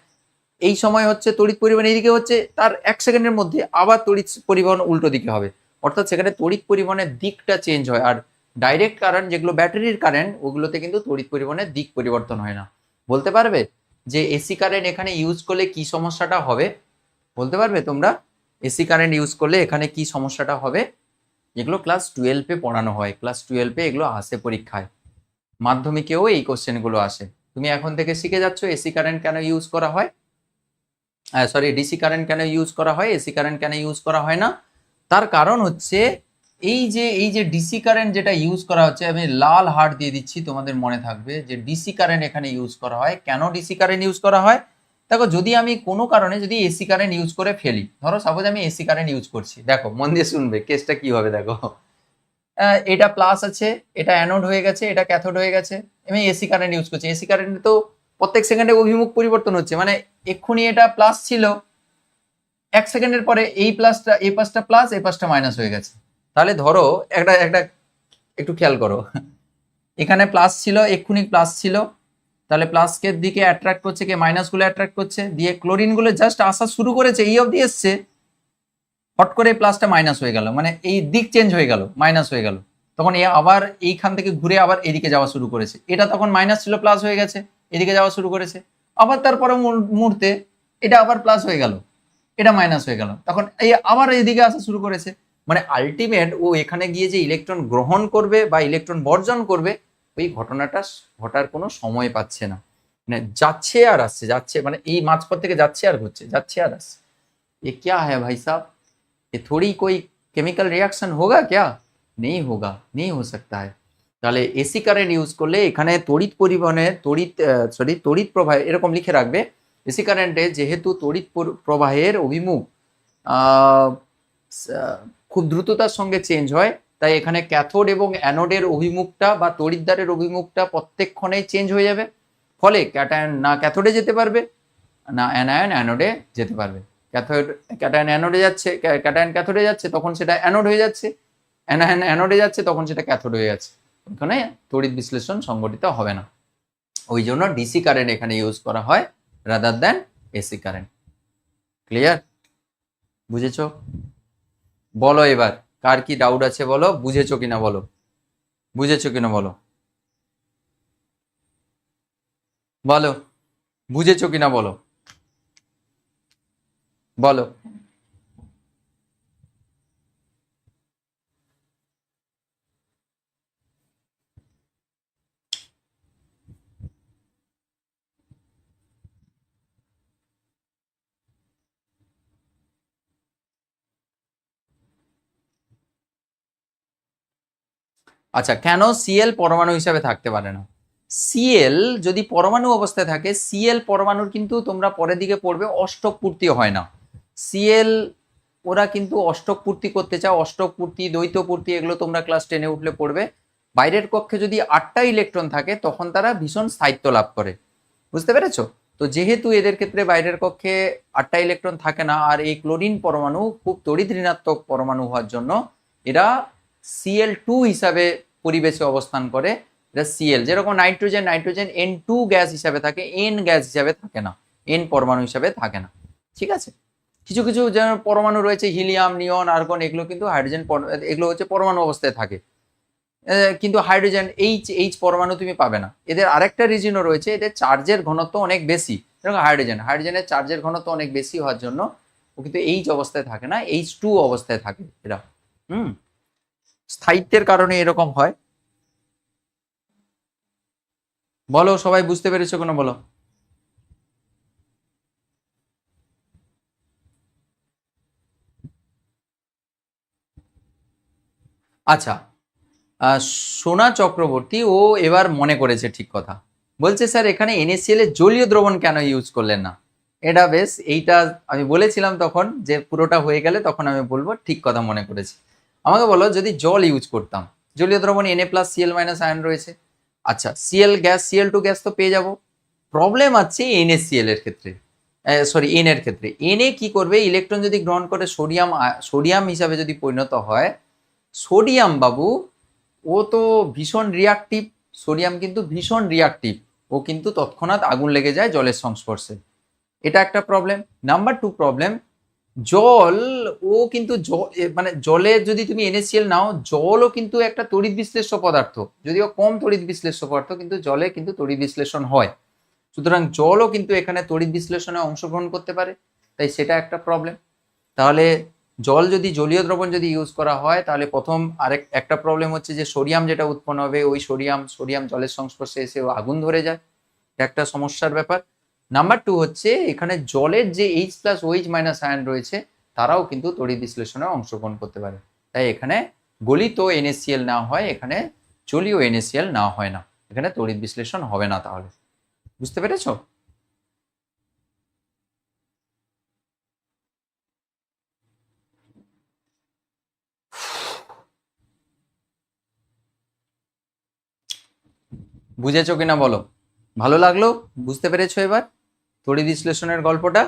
এই সময় হচ্ছে তড়িৎ পরিবহন এইদিকে হচ্ছে, তার 1 সেকেন্ডের মধ্যে আবার তড়িৎ পরিবহন উল্টো দিকে হবে, অর্থাৎ সেখানে তড়িৎ পরিবহনের দিকটা চেঞ্জ হয়। আর ডাইরেক্ট কারেন্ট যেগুলো ব্যাটারির কারেন্ট ওগুলোতে কিন্তু তড়িৎ পরিবহনের দিক পরিবর্তন হয় না। বলতে পারবে যে এসি কারেন্ট এখানে ইউজ করলে কি সমস্যাটা হবে? বলতে পারবে তোমরা এসি কারেন্ট ইউজ করলে এখানে কি সমস্যাটা হবে? এগুলো ক্লাস 12-এ পড়ানো হয়, ক্লাস 12-এ এগুলো আসে পরীক্ষায়, মাধ্যমিকেও এই কোশ্চেনগুলো আসে। তুমি এখন থেকে শিখে যাচ্ছ এসি কারেন্ট কেন ইউজ করা হয়, সরি ডিসি কারেন্ট কেন ইউজ করা হয়, এসি কারেন্ট কেন ইউজ করা হয় না। তার কারণ হচ্ছে এই যে ডিসি কারেন্ট যেটা ইউজ করা হচ্ছে, আমি লাল হার্ট দিয়ে দিচ্ছি, তোমাদের মনে থাকবে যে ডিসি কারেন্ট এখানে ইউজ করা হয়। কেন ডিসি কারেন্ট ইউজ করা হয়? দেখো যদি আমি কোনো কারণে যদি এসি কারেন্ট ইউজ করে ফেলি, ধরো সাপোজ আমি এসি কারেন্ট ইউজ করছি, দেখো মন দিয়ে শুনবে কেসটা কি হবে। দেখো এটা প্লাস আছে, এটা অ্যানোড হয়ে গেছে, এটা ক্যাথোড হয়ে গেছে, আমি এসি কারেন্ট ইউজ করছি। এসি কারেন্টে তো প্রত্যেক সেকেন্ডে অভিমুখ পরিবর্তন হচ্ছে, মানে এক্ষুনি এটা প্লাস ছিল, 1 সেকেন্ডের পরে এই প্লাসটা, এই পাশটা প্লাস, এই পাশটা মাইনাস হয়ে গেছে। তাহলে ধরো একটা একটা একটু খেয়াল করো, এখানে প্লাস ছিল, এক্ষুনি প্লাস ছিল, তাহলে প্লাসকে দিকে অ্যাট্রাক্ট করছে, কে মাইনাস গুলো অ্যাট্রাক্ট করছে, দিয়ে ক্লোরিন গুলো জাস্ট আসা শুরু করেছে, এই অবধি এসছে, হট করে প্লাসটা মাইনাস হয়ে গেল, মানে এই দিক চেঞ্জ হয়ে গেল, মাইনাস হয়ে গেল, তখন এ আবার এইখান থেকে ঘুরে আবার এদিকে যাওয়া শুরু করেছে, এটা তখন মাইনাস ছিল প্লাস হয়ে গেছে, এদিকে যাওয়া শুরু করেছে, আবার তারপরে মুহূর্তে এটা আবার প্লাস হয়ে গেল, এটা মাইনাস হয়ে গেল, তখন এই আবার এদিকে আসা শুরু করেছে, মানে আলটিমেট ও এখানে গিয়ে যে ইলেকট্রন গ্রহণ করবে বা ইলেকট্রন বর্জন করবে, ওই ঘটনাটা ঘটার কোনো সময় পাচ্ছে না, মানে যাচ্ছে আর আসছে, যাচ্ছে মানে এই মাঝপথ থেকে যাচ্ছে আর ঘুরছে, যাচ্ছে আর আসছে। ये क्या है भाई साहब, ये थोड़ी कोई केमिकल रिएक्शन होगा क्या? नहीं होगा, नहीं हो सकता है। তাহলে এসি কারেন্ট ইউজ করলে এখানে তড়িৎ পরিবহনের তড়িৎ প্রবাহ এরকম লিখে রাখবে, এসি কারেন্টে যেহেতু তড়িৎ প্রবাহের অভিমুখ আহ, খুব দ্রুততার সঙ্গে চেঞ্জ হয়, তাই এখানে ক্যাথোড এবং অ্যানোডের অভিমুখটা বা তড়িৎদ্বারের অভিমুখটা প্রত্যেকক্ষণেই চেঞ্জ হয়ে যাবে, ফলে ক্যাটায়ন না ক্যাথোডে যেতে পারবে, না অ্যানায়ন অ্যানোডে যেতে পারবে। ক্যাথোড ক্যাটায়ন অ্যানোডে যাচ্ছে, ক্যাটায়ন ক্যাথোডে যাচ্ছে, তখন সেটা অ্যানোড হয়ে যাচ্ছে, অ্যানায়ন অ্যানোডে যাচ্ছে, তখন সেটা ক্যাথোড হয়ে যাচ্ছে, ওখানে তড়িৎ বিশ্লেষণ সংঘটিত হবে না। ওই জন্য ডিসি কারেন্ট এখানে ইউজ করা হয় rather than AC current. Clear? বুঝেছো? বলো এবার কার কি ডাউট আছে বলো, বুঝেছো কিনা বলো, বুঝেছো কিনা বলো, বলো বুঝেছো কিনা বলো, বলো। আচ্ছা, কেন সিএল পরমাণু হিসাবে থাকতে পারে না? সিএল যদি পরমাণু অবস্থায় থাকে, সিএল পরমাণুর কিন্তু তোমরা পরের দিকে পড়বে অষ্টক পূর্তি হয় না। সিএল ওরা কিন্তু অষ্টক পূর্তি করতে চাও, অষ্টক পূর্তি, দ্বৈত পূর্তি, এগুলো তোমরা ক্লাস 10-এ উঠলে পড়বে। বাইরের কক্ষে যদি 8টা ইলেকট্রন থাকে তখন তারা ভীষণ স্থায়িত্ব লাভ করে, বুঝতে পেরেছো? তো যেহেতু এদের ক্ষেত্রে বাইরের কক্ষে 8টা ইলেকট্রন থাকে না, আর এই ক্লোরিন পরমাণু খুব তড়িৎ ঋণাত্মক পরমাণু হওয়ার জন্য এরা Cl2 হিসাবে পরিবেশে অবস্থান করে। এটা সিএল, যেরকম নাইট্রোজেন, নাইট্রোজেন N2 গ্যাস হিসাবে থাকে, এন গ্যাস হিসাবে থাকে না, এন পরমাণু হিসাবে থাকে না, ঠিক আছে? কিছু কিছু যেমন পরমাণু রয়েছে, হিলিয়াম, নিয়ন, আর্গন, এগুলো কিন্তু হাইড্রোজেন, এগুলো হচ্ছে পরমাণু অবস্থায় থাকে, কিন্তু হাইড্রোজেন এইচ এইচ পরমাণু তুমি পাবে না। এদের আরেকটা রিজনও রয়েছে, এদের চার্জের ঘনত্ব অনেক বেশি, যেরকম হাইড্রোজেনের চার্জের ঘনত্ব অনেক বেশি হওয়ার জন্য ও কিন্তু এইচ অবস্থায় থাকে না, H2 অবস্থায় থাকে এরা। হুম, স্থায়িত্বের কারণে এরকম হয়। বলো সবাই বুঝতে পেরেছো কোনো, বলো। আচ্ছা, আহ, সোনা চক্রবর্তী ও এবার মনে করেছে ঠিক কথা, বলছে স্যার এখানে NaCl এর জলীয় দ্রবণ কেন ইউজ করলেন না? এটা বেশ, এইটা আমি বলেছিলাম তখন যে পুরোটা হয়ে গেলে তখন আমি বলবো, ঠিক কথা মনে করেছি। আমাকে বলো যদি জল ইউজ করতাম, জলীয় দ্রবণ Na+Cl- আয়ন রয়েছে, আচ্ছা সিএল গ্যাস, Cl2 গ্যাস তো পেয়ে যাব, প্রবলেম আছে NaCl এর ক্ষেত্রে, সরি এন এর ক্ষেত্রে। Na কি করবে, ইলেকট্রন যদি গ্রহণ করে সোডিয়াম, সোডিয়াম হিসাবে যদি পরিণত হয়, সোডিয়াম বাবু ও তো ভীষণ রিয়াক্টিভ, সোডিয়াম কিন্তু ভীষণ রিয়াক্টিভ, ও কিন্তু তৎক্ষণাৎ আগুন লেগে যায় জলের সংস্পর্শে, এটা একটা প্রবলেম। নাম্বার 2 প্রবলেম, জল ও কিন্তু মানে জলের যদি তুমি NaCl নাও, জলও কিন্তু একটা তড়িৎ বিশ্লেষ্য পদার্থ, যদিও কম তড়িৎ বিশ্লেষ্য পদার্থ, কিন্তু জলে কিন্তু তড়িৎ বিশ্লেষণ হয়, সুতরাং জলও কিন্তু এখানে তড়িৎ বিশ্লেষণে অংশগ্রহণ করতে পারে, তাই সেটা একটা প্রবলেম। তাহলে জল যদি, জলীয় দ্রবণ যদি ইউজ করা হয়, তাহলে প্রথম একটা প্রবলেম হচ্ছে যে সোডিয়াম যেটা উৎপন্ন হবে, ওই সোডিয়াম সোডিয়াম জলের সংস্পর্শে এসে আগুন ধরে যায়, এটা একটা সমস্যার ব্যাপার। নাম্বার 2 হচ্ছে এখানে জলের যে H+OH- আয়ন রয়েছে, তারাও কিন্তু তড়িৎ বিশ্লেষণে অংশগ্রহণ করতে পারে, তাই এখানে গলিত NaCl না হয়, এখানে জলীয় NaCl না হয় না, এখানে তড়িৎ বিশ্লেষণ হবে না। তাহলে বুঝতে পেরেছো? বুঝেছো কিনা বলো? ভালো লাগলো? বুঝতে পেরেছো এবার তড়িৎ বিশ্লেষণের গল্পটা?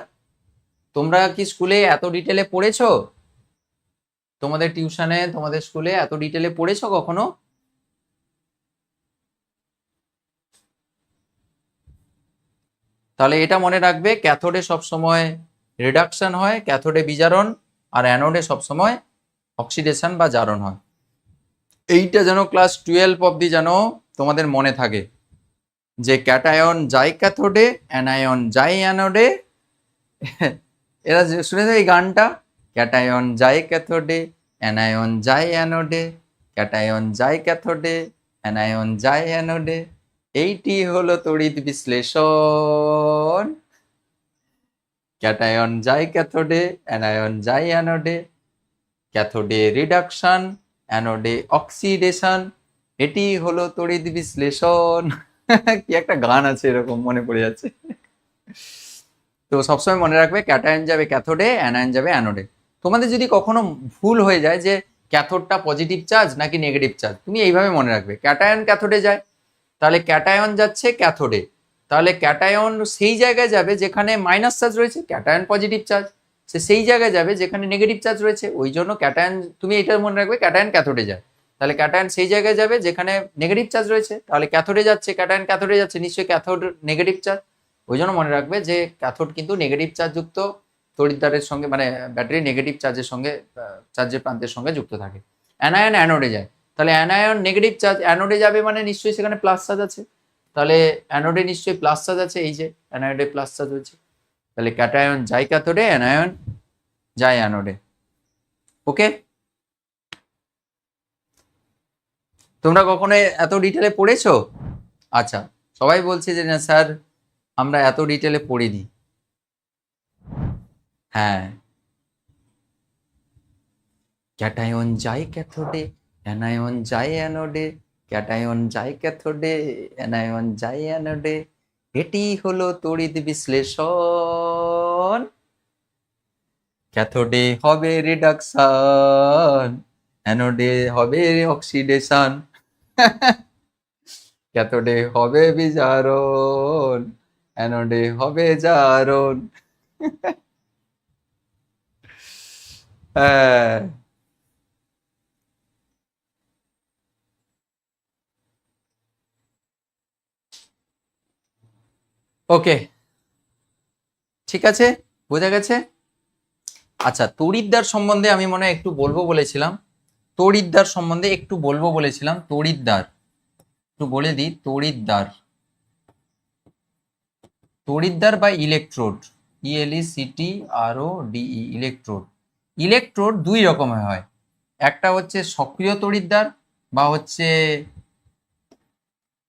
তোমরা কি স্কুলে এত ডিটেলে পড়েছো? তোমাদের টিউশনে, তোমাদের স্কুলে এত ডিটেলে পড়েছো কখনো? তাহলে এটা মনে রাখবে, ক্যাথোডে সবসময় রিডাকশন হয়, ক্যাথোডে বিজারণ, আর অ্যানোডে সবসময় অক্সিডেশন বা জারণ হয়। এইটা যেন ক্লাস 12 অব্দি যেন তোমাদের মনে থাকে যে ক্যাটায়ন যায় ক্যাথোডে, অ্যানায়ন যায় অ্যানোডে। এরা শুনেছো এই গানটা? ক্যাটায়ন যায় ক্যাথোডে, অ্যানায়ন যায় অ্যানোডে, ক্যাটায়ন যায় ক্যাথোডে, অ্যানায়ন যায় অ্যানোডে। এইটি হলো তড়িৎ বিশ্লেষণ। ক্যাটায়ন যায় ক্যাথোডে, অ্যানায়ন যায় অ্যানোডে, ক্যাথোডে রিডাকশন, অ্যানোডে অক্সিডেশন। এটি হলো তড়িৎ বিশ্লেষণ। কি একটা গান আছে এরকম, মনে পড়ে যাচ্ছে। তো সবসময় মনে রাখবে ক্যাটায়ন যাবে ক্যাথোডে, অ্যানায়ন যাবে অ্যানোডে। তোমাদের যদি কখনো ভুল হয়ে যায় যে ক্যাথোডটা পজিটিভ চার্জ নাকি নেগেটিভ চার্জ, তুমি এইভাবে মনে রাখবে ক্যাটায়ন ক্যাথোডে যায়, তাহলে ক্যাটায়ন যাচ্ছে ক্যাথোডে, তাহলে ক্যাটায়ন সেই জায়গায় যাবে যেখানে মাইনাস চার্জ রয়েছে, ক্যাটায়ন পজিটিভ চার্জ, সে সেই জায়গায় যাবে যেখানে নেগেটিভ চার্জ রয়েছে, ওই জন্য ক্যাটায়ন, তুমি এটা মনে রাখবে ক্যাটায়ন ক্যাথোডে যায়, তাহলে ক্যাটায়ন সেই জায়গায় যাবে যেখানে নেগেটিভ চার্জ রয়েছে, তাহলে ক্যাথোডে যাচ্ছে, ক্যাটায়ন ক্যাথোডে যাচ্ছে, নিশ্চয়ই ক্যাথোড নেগেটিভ চার্জ। ওই জন্য মনে রাখবে যে ক্যাথোড কিন্তু নেগেটিভ চার্জ যুক্ত তড়িৎদ্বারের সঙ্গে, মানে ব্যাটারি নেগেটিভ চার্জের সঙ্গে, চার্জের প্রান্তের সঙ্গে যুক্ত থাকে। অ্যানায়ন অ্যানোডে যায়, তাহলে অ্যানায়ন নেগেটিভ চার্জ, অ্যানোডে যাবে মানে নিশ্চয়ই সেখানে প্লাস চার্জ আছে, তাহলে অ্যানোডে নিশ্চয়ই প্লাস চার্জ আছে, এই যে অ্যানোডে প্লাস চার্জ হচ্ছে, তাহলে ক্যাটায়ন যায় ক্যাথোডে, অ্যানায়ন যায় অ্যানোডে। ওকে, তোমরা কখনো এত ডিটেলে পড়েছো? আচ্ছা, সবাই বলছে যে না স্যার আমরা এত ডিটেলে পড়িনি। হ্যাঁ, ক্যাটায়ন যায় ক্যাথোডে, অ্যানায়ন যায় অ্যানোডে, ক্যাটায়ন যায় ক্যাথোডে, অ্যানায়ন যায় অ্যানোডে। এটি হলো তড়িৎ বিশ্লেষণ। ক্যাথোডে হবে রিডাকশন, অ্যানোডে হবে অক্সিডেশন, ক্যাথোডে হবে বিজারণ, অ্যানোডে হবে জারণ। হ্যাঁ, ওকে, ঠিক আছে, বোঝা গেছে। আচ্ছা, তড়িৎদ্বার সম্বন্ধে আমি মনে হয় একটু বলবো বলেছিলাম, তড়িৎদ্বার সম্বন্ধে একটু বলবো বলেছিলাম, তড়িৎদ্বার একটু বলে দিই। তড়িৎদ্বার, তড়িৎদ্বার বা ইলেকট্রোড, ইলেকট্রোড, ইলেকট্রোড, ইলেকট্রোড দুই রকমের হয়, একটা হচ্ছে সক্রিয় তড়িৎদ্বার বা হচ্ছে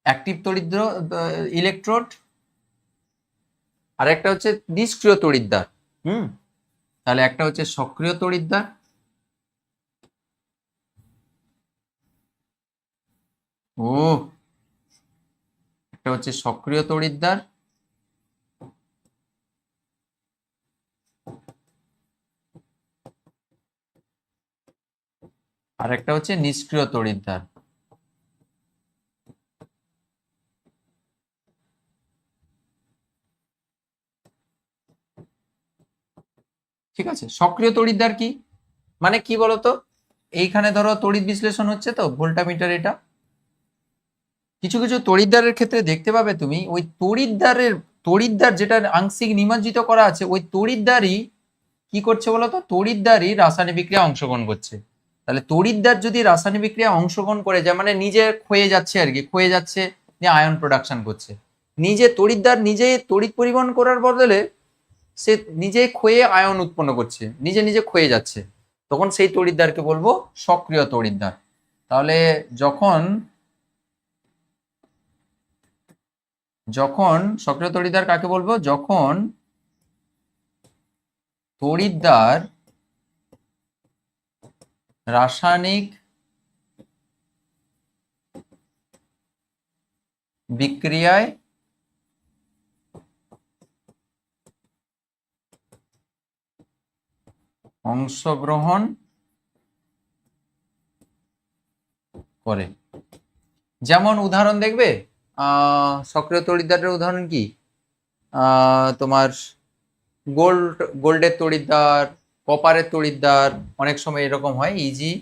অ্যাক্টিভ তড়িৎদ্বার ইলেকট্রোড, আর একটা হচ্ছে নিষ্ক্রিয় তড়িৎদ্বার। তাহলে একটা হচ্ছে সক্রিয় তড়িৎদ্বার, ও একটা হচ্ছে সক্রিয় তড়িৎদ্বার, আর একটা হচ্ছে নিষ্ক্রিয় তড়িৎদ্বার। ঠিক আছে, সক্রিয় তড়িৎদ্বার কি মানে কি বলতো? এইখানে ধরো তড়িৎ বিশ্লেষণ হচ্ছে, তো ভোল্টামিটার, এটা কিছু কিছু তড়িৎদ্বারের ক্ষেত্রে দেখতে পাবে তুমি ওই তড়িৎদ্বার যেটা আংশিক নিমজ্জিত করা আছে, ওই তড়িৎদ্বারই কি করছে বলতো? তড়িৎদ্বারই রাসায়নিক বিক্রিয়া অংশগ্রহণ করছে। তাহলে তড়িৎদ্বার যদি রাসায়নিক বিক্রিয়া অংশগ্রহণ করে যায় মানে নিজে ক্ষয়ে যাচ্ছে আর কি, ক্ষয়ে যাচ্ছে, নিয়ে আয়ন প্রোডাকশন করছে, নিজে তড়িৎদ্বার নিজে তড়িৎ পরিবহন করার বদলে সে নিজে ক্ষয়ে আয়ন উৎপন্ন করছে, নিজে নিজে ক্ষয়ে যাচ্ছে, তখন সেই তড়িৎদ্বারকে বলবো সক্রিয় তড়িৎদ্বার। তাহলে যখন যখন সক্রিয় তড়িৎদ্বার কাকে বলবো? যখন তড়িৎদ্বার রাসায়নিক বিক্রিয়ায় অংশগ্রহণ করে। যেমন উদাহরণ দেখবে, সক্রিয় তড়িৎদ্বারের উদাহরণ কি? তোমার গোল্ডের তড়িৎদ্বার, কপারের তড়িৎদ্বার, অনেক সময় এরকম হয় ইজি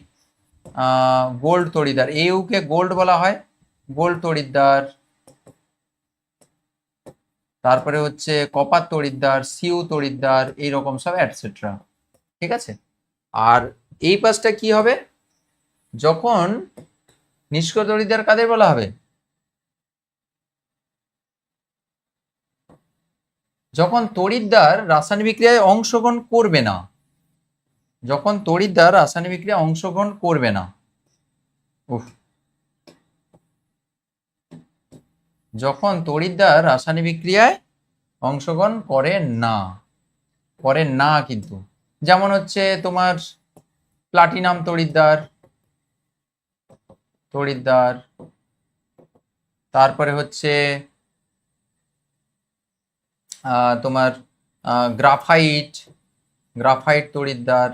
গোল্ড তড়িৎদ্বার, কে গোল্ড বলা হয়, গোল্ড তড়িৎদ্বার। তারপরে হচ্ছে কপার তড়িৎদ্বার, সিউ তড়িৎদ্বার, এইরকম সব অ্যাটসেট্রা। ঠিক আছে, আর এই পাশটা কি হবে? যখন নিষ্ক্রিয় তড়িৎদ্বার কাদের বলা হবে? যখন তড়িৎদ্বার রাসায়নিক বিক্রিয়ায় অংশগ্রহণ করবে না, যখন তড়িৎদ্বার রাসায়নিক বিক্রিয়ায় অংশগ্রহণ করবে না, যখন তড়িৎদ্বার রাসায়নিক বিক্রিয়ায় অংশগ্রহণ করে না, করে না কিন্তু, যেমন হচ্ছে তোমার প্লাটিনাম তড়িৎদ্বার, তড়িৎদ্বার, তারপরে হচ্ছে তোমার গ্রাফাইট, গ্রাফাইট তড়িৎদ্বার,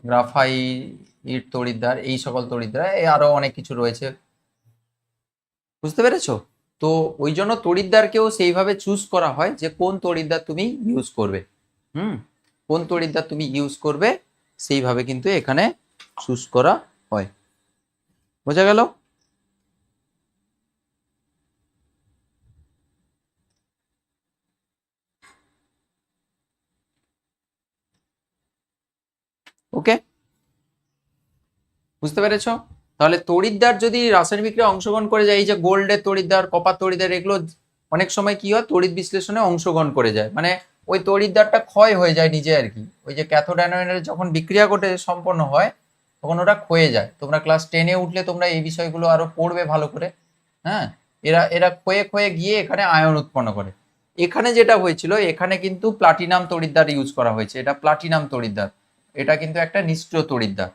গ্রাফাইট তড়িৎদ্বার, এই সকল তড়িৎদ্বার, আরো অনেক কিছু রয়েছে, বুঝতে পেরেছো? তো ওই জন্য তড়িৎদ্বারকেও সেইভাবে চুজ করা হয় যে কোন তড়িৎদ্বার তুমি ইউজ করবে, কোন তড়িৎদ্বার তুমি ইউজ করবে সেইভাবে কিন্তু এখানে চুজ করা হয়। বোঝা গেল? ওকে, বুঝতে পেরেছো? তাহলে তড়িৎদ্বার যদি রাসায়নিক বিক্রিয়ায় অংশগ্রহণ করে যায়, এই যে গোল্ডের তড়িৎদ্বার, কপার তড়িৎদ্বার, এগুলো অনেক সময় কি হয়, তড়িৎ বিশ্লেষণে অংশগ্রহণ করে যায়, মানে ওই তড়িৎদ্বারটা ক্ষয় হয়ে যায় নিজে আর কি। ওই যে ক্যাথোড অ্যানোডের যখন বিক্রিয়া ঘটে সম্পন্ন হয় তখন ওটা ক্ষয়ে যায়। তোমরা ক্লাস 10-এ উঠলে তোমরা এই বিষয়গুলো আরো পড়বে ভালো করে। হ্যাঁ, এরা এরা ক্ষয়ে ক্ষয়ে গিয়ে এখানে আয়ন উৎপন্ন করে। এখানে যেটা হয়েছিল, এখানে কিন্তু প্লাটিনাম তড়িৎদ্বার ইউজ করা হয়েছে, এটা প্লাটিনাম তড়িৎদ্বার, এটা কিন্তু একটা নিষ্ক্রিয় তড়িৎদ্বার,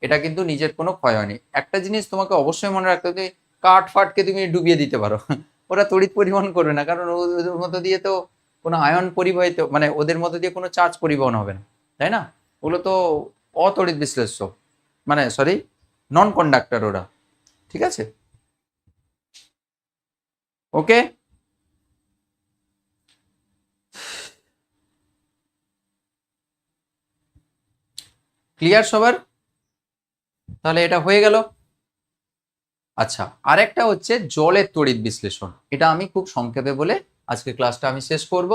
এটা কিন্তু নিজের কোনো ক্ষয় হয়নি। একটা জিনিস তোমাকে অবশ্যই মনে রাখতে হবে, কাঠ ফাটকে তুমি ডুবিয়ে দিতে পারো, ওরা তড়িৎ পরিবহন করবে না, কারণ ওদের মধ্য দিয়ে তো কোনো আয়ন পরিবাহিত, মানে ওদের মধ্য দিয়ে কোনো চার্জ পরিবহন হবে না, তাই না? ওগুলো তো অতড়িৎ বিশ্লেষ্য, মানে সরি, নন কন্ডাক্টর ওরা। ঠিক আছে, ওকে, ক্লিয়ার সবার? তাহলে এটা হয়ে গেল। আচ্ছা, আরেকটা হচ্ছে জলের তড়িৎ বিশ্লেষণ, এটা আমি খুব সংক্ষেপে বলে আজকে ক্লাসটা আমি শেষ করব।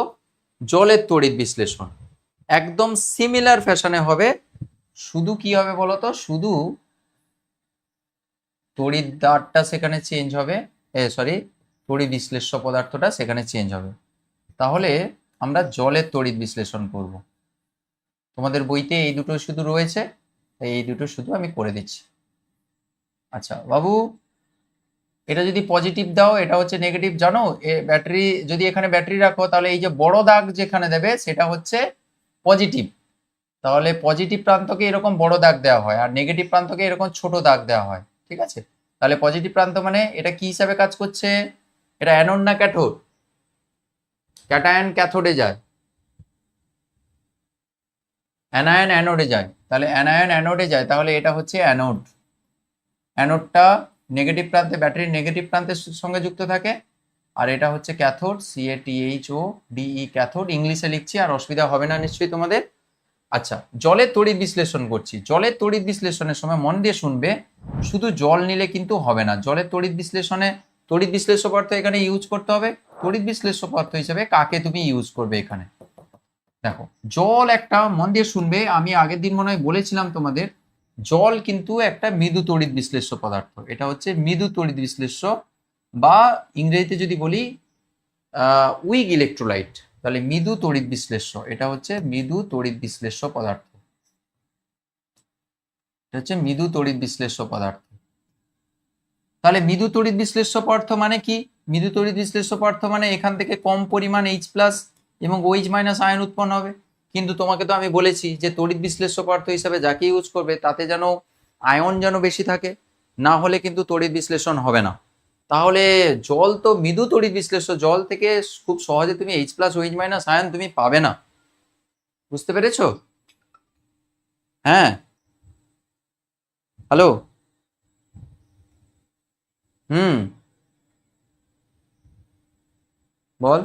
জলের তড়িৎ বিশ্লেষণ একদম সিমিলার ফ্যাশনে হবে, শুধু কি হবে বলতো, শুধু তড়িৎদ্বারটা সেখানে চেঞ্জ হবে, সরি, তড়িৎ বিশ্লেষ্য পদার্থটা সেখানে চেঞ্জ হবে। তাহলে আমরা জলের তড়িৎ বিশ্লেষণ করব। তোমাদের বইতে এই দুটো শুধু রয়েছে, এই দুটো শুধু আমি করে দিচ্ছি। আচ্ছা বাবু, এটা যদি পজিটিভ দাও, এটা হচ্ছে নেগেটিভ, জানো? ব্যাটারি যদি এখানে ব্যাটারি রাখো, তাহলে এই যে বড় দাগ যেখানে দেবে সেটা হচ্ছে পজিটিভ, তাহলে পজিটিভ প্রান্তকে এরকম বড় দাগ দেওয়া হয়, আর নেগেটিভ প্রান্তকে এরকম ছোট দাগ দেওয়া হয়। ঠিক আছে, তাহলে পজিটিভ প্রান্ত মানে এটা কি হিসাবে কাজ করছে? এটা অ্যানোড না ক্যাথোড? ক্যাটায়ন ক্যাথোডে যায়, অ্যানায়ন অ্যানোডে যায়, তাহলে অ্যানায়ন অ্যানোডে যায়, তাহলে এটা হচ্ছে অ্যানোড। অ্যানোডটা নেগেটিভ প্রান্তে, ব্যাটারির নেগেটিভ প্রান্তের সঙ্গে যুক্ত থাকে, আর এটা হচ্ছে ক্যাথোড, CATHODE, ক্যাথোড। ইংলিশে লিখছি, আর অসুবিধা হবে না নিশ্চয়ই তোমাদের। আচ্ছা, জলের তড়িৎ বিশ্লেষণ করছি। জলের তড়িৎ বিশ্লেষণের সময় মন দিয়ে শুনবে, শুধু জল নিলে কিন্তু হবে না। জলের তড়িৎ বিশ্লেষণে তড়িৎ বিশ্লেষ্য পদার্থ এখানে ইউজ করতে হবে। তড়িৎ বিশ্লেষ্য পদার্থ হিসেবে কাকে তুমি ইউজ করবে এখানে? দেখো, জল একটা, মন দিয়ে শুনবে, আমি আগের দিন মনে হয় বলেছিলাম তোমাদের, জল কিন্তু একটা মৃদু তড়িৎ বিশ্লেষ্য পদার্থ। এটা হচ্ছে মৃদু তড়িৎ বিশ্লেষ্য, বা ইংরেজিতে যদি বলি উইক ইলেকট্রোলাইট, তাহলে মৃদু তড়িৎ বিশ্লেষ্য, এটা হচ্ছে মৃদু তড়িৎ বিশ্লেষ্য পদার্থ, এটা হচ্ছে মৃদু তড়িৎ বিশ্লেষ্য পদার্থ। তাহলে মৃদু তড়িৎ বিশ্লেষ্য পদার্থ মানে কি? মৃদু তড়িৎ বিশ্লেষ্য পদার্থ মানে এখান থেকে কম পরিমাণ H+ এবং OH- আয়ন উৎপন্ন হবে। কিন্তু তোমাকে তো আমি বলেছি যে তড়িৎ বিশ্লেষ্য পদার্থ হিসাবে যাকে ইউজ করবে তাতে যেন আয়ন যেন বেশি থাকে, না হলে কিন্তু তড়িৎ বিশ্লেষণ হবে না। তাহলে জল তো মৃদু তড়িৎ বিশ্লেষ্য, জল থেকে খুব সহজে তুমি H+ OH- আয়ন তুমি পাবে না। বুঝতে পেরেছো? হ্যাঁ, হ্যালো, হুম, বল।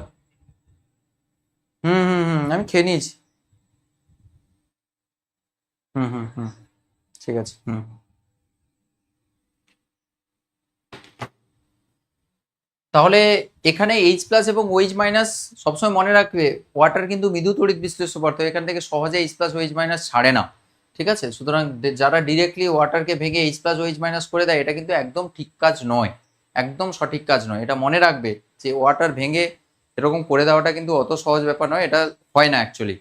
হুম হুম হুম, আমি খেয়ে নিয়েছি। হুম হুম হুম, ঠিক আছে। হুম, তাহলে এখানে এইচ প্লাস এবং ওইচ মাইনাস সবসময় মনে রাখবে, ওয়াটার কিন্তু মৃদু তড়িৎ বিশ্লেষ্য পদার্থ, এখান থেকে সহজে এইচ প্লাস ওইচ মাইনাস ছাড়ে না। ঠিক আছে, সুতরাং যারা ডিরেক্টলি ওয়াটারকে ভেঙে এইচ প্লাস ওইচ মাইনাস করে দেয়, এটা কিন্তু একদম ঠিক কাজ নয়, একদম সঠিক কাজ নয়। এটা মনে রাখবে যে ওয়াটার ভেঙে এরকম করে দেওয়াটা কিন্তু অত সহজ ব্যাপার নয়, এটা হয় না অ্যাকচুয়ালি।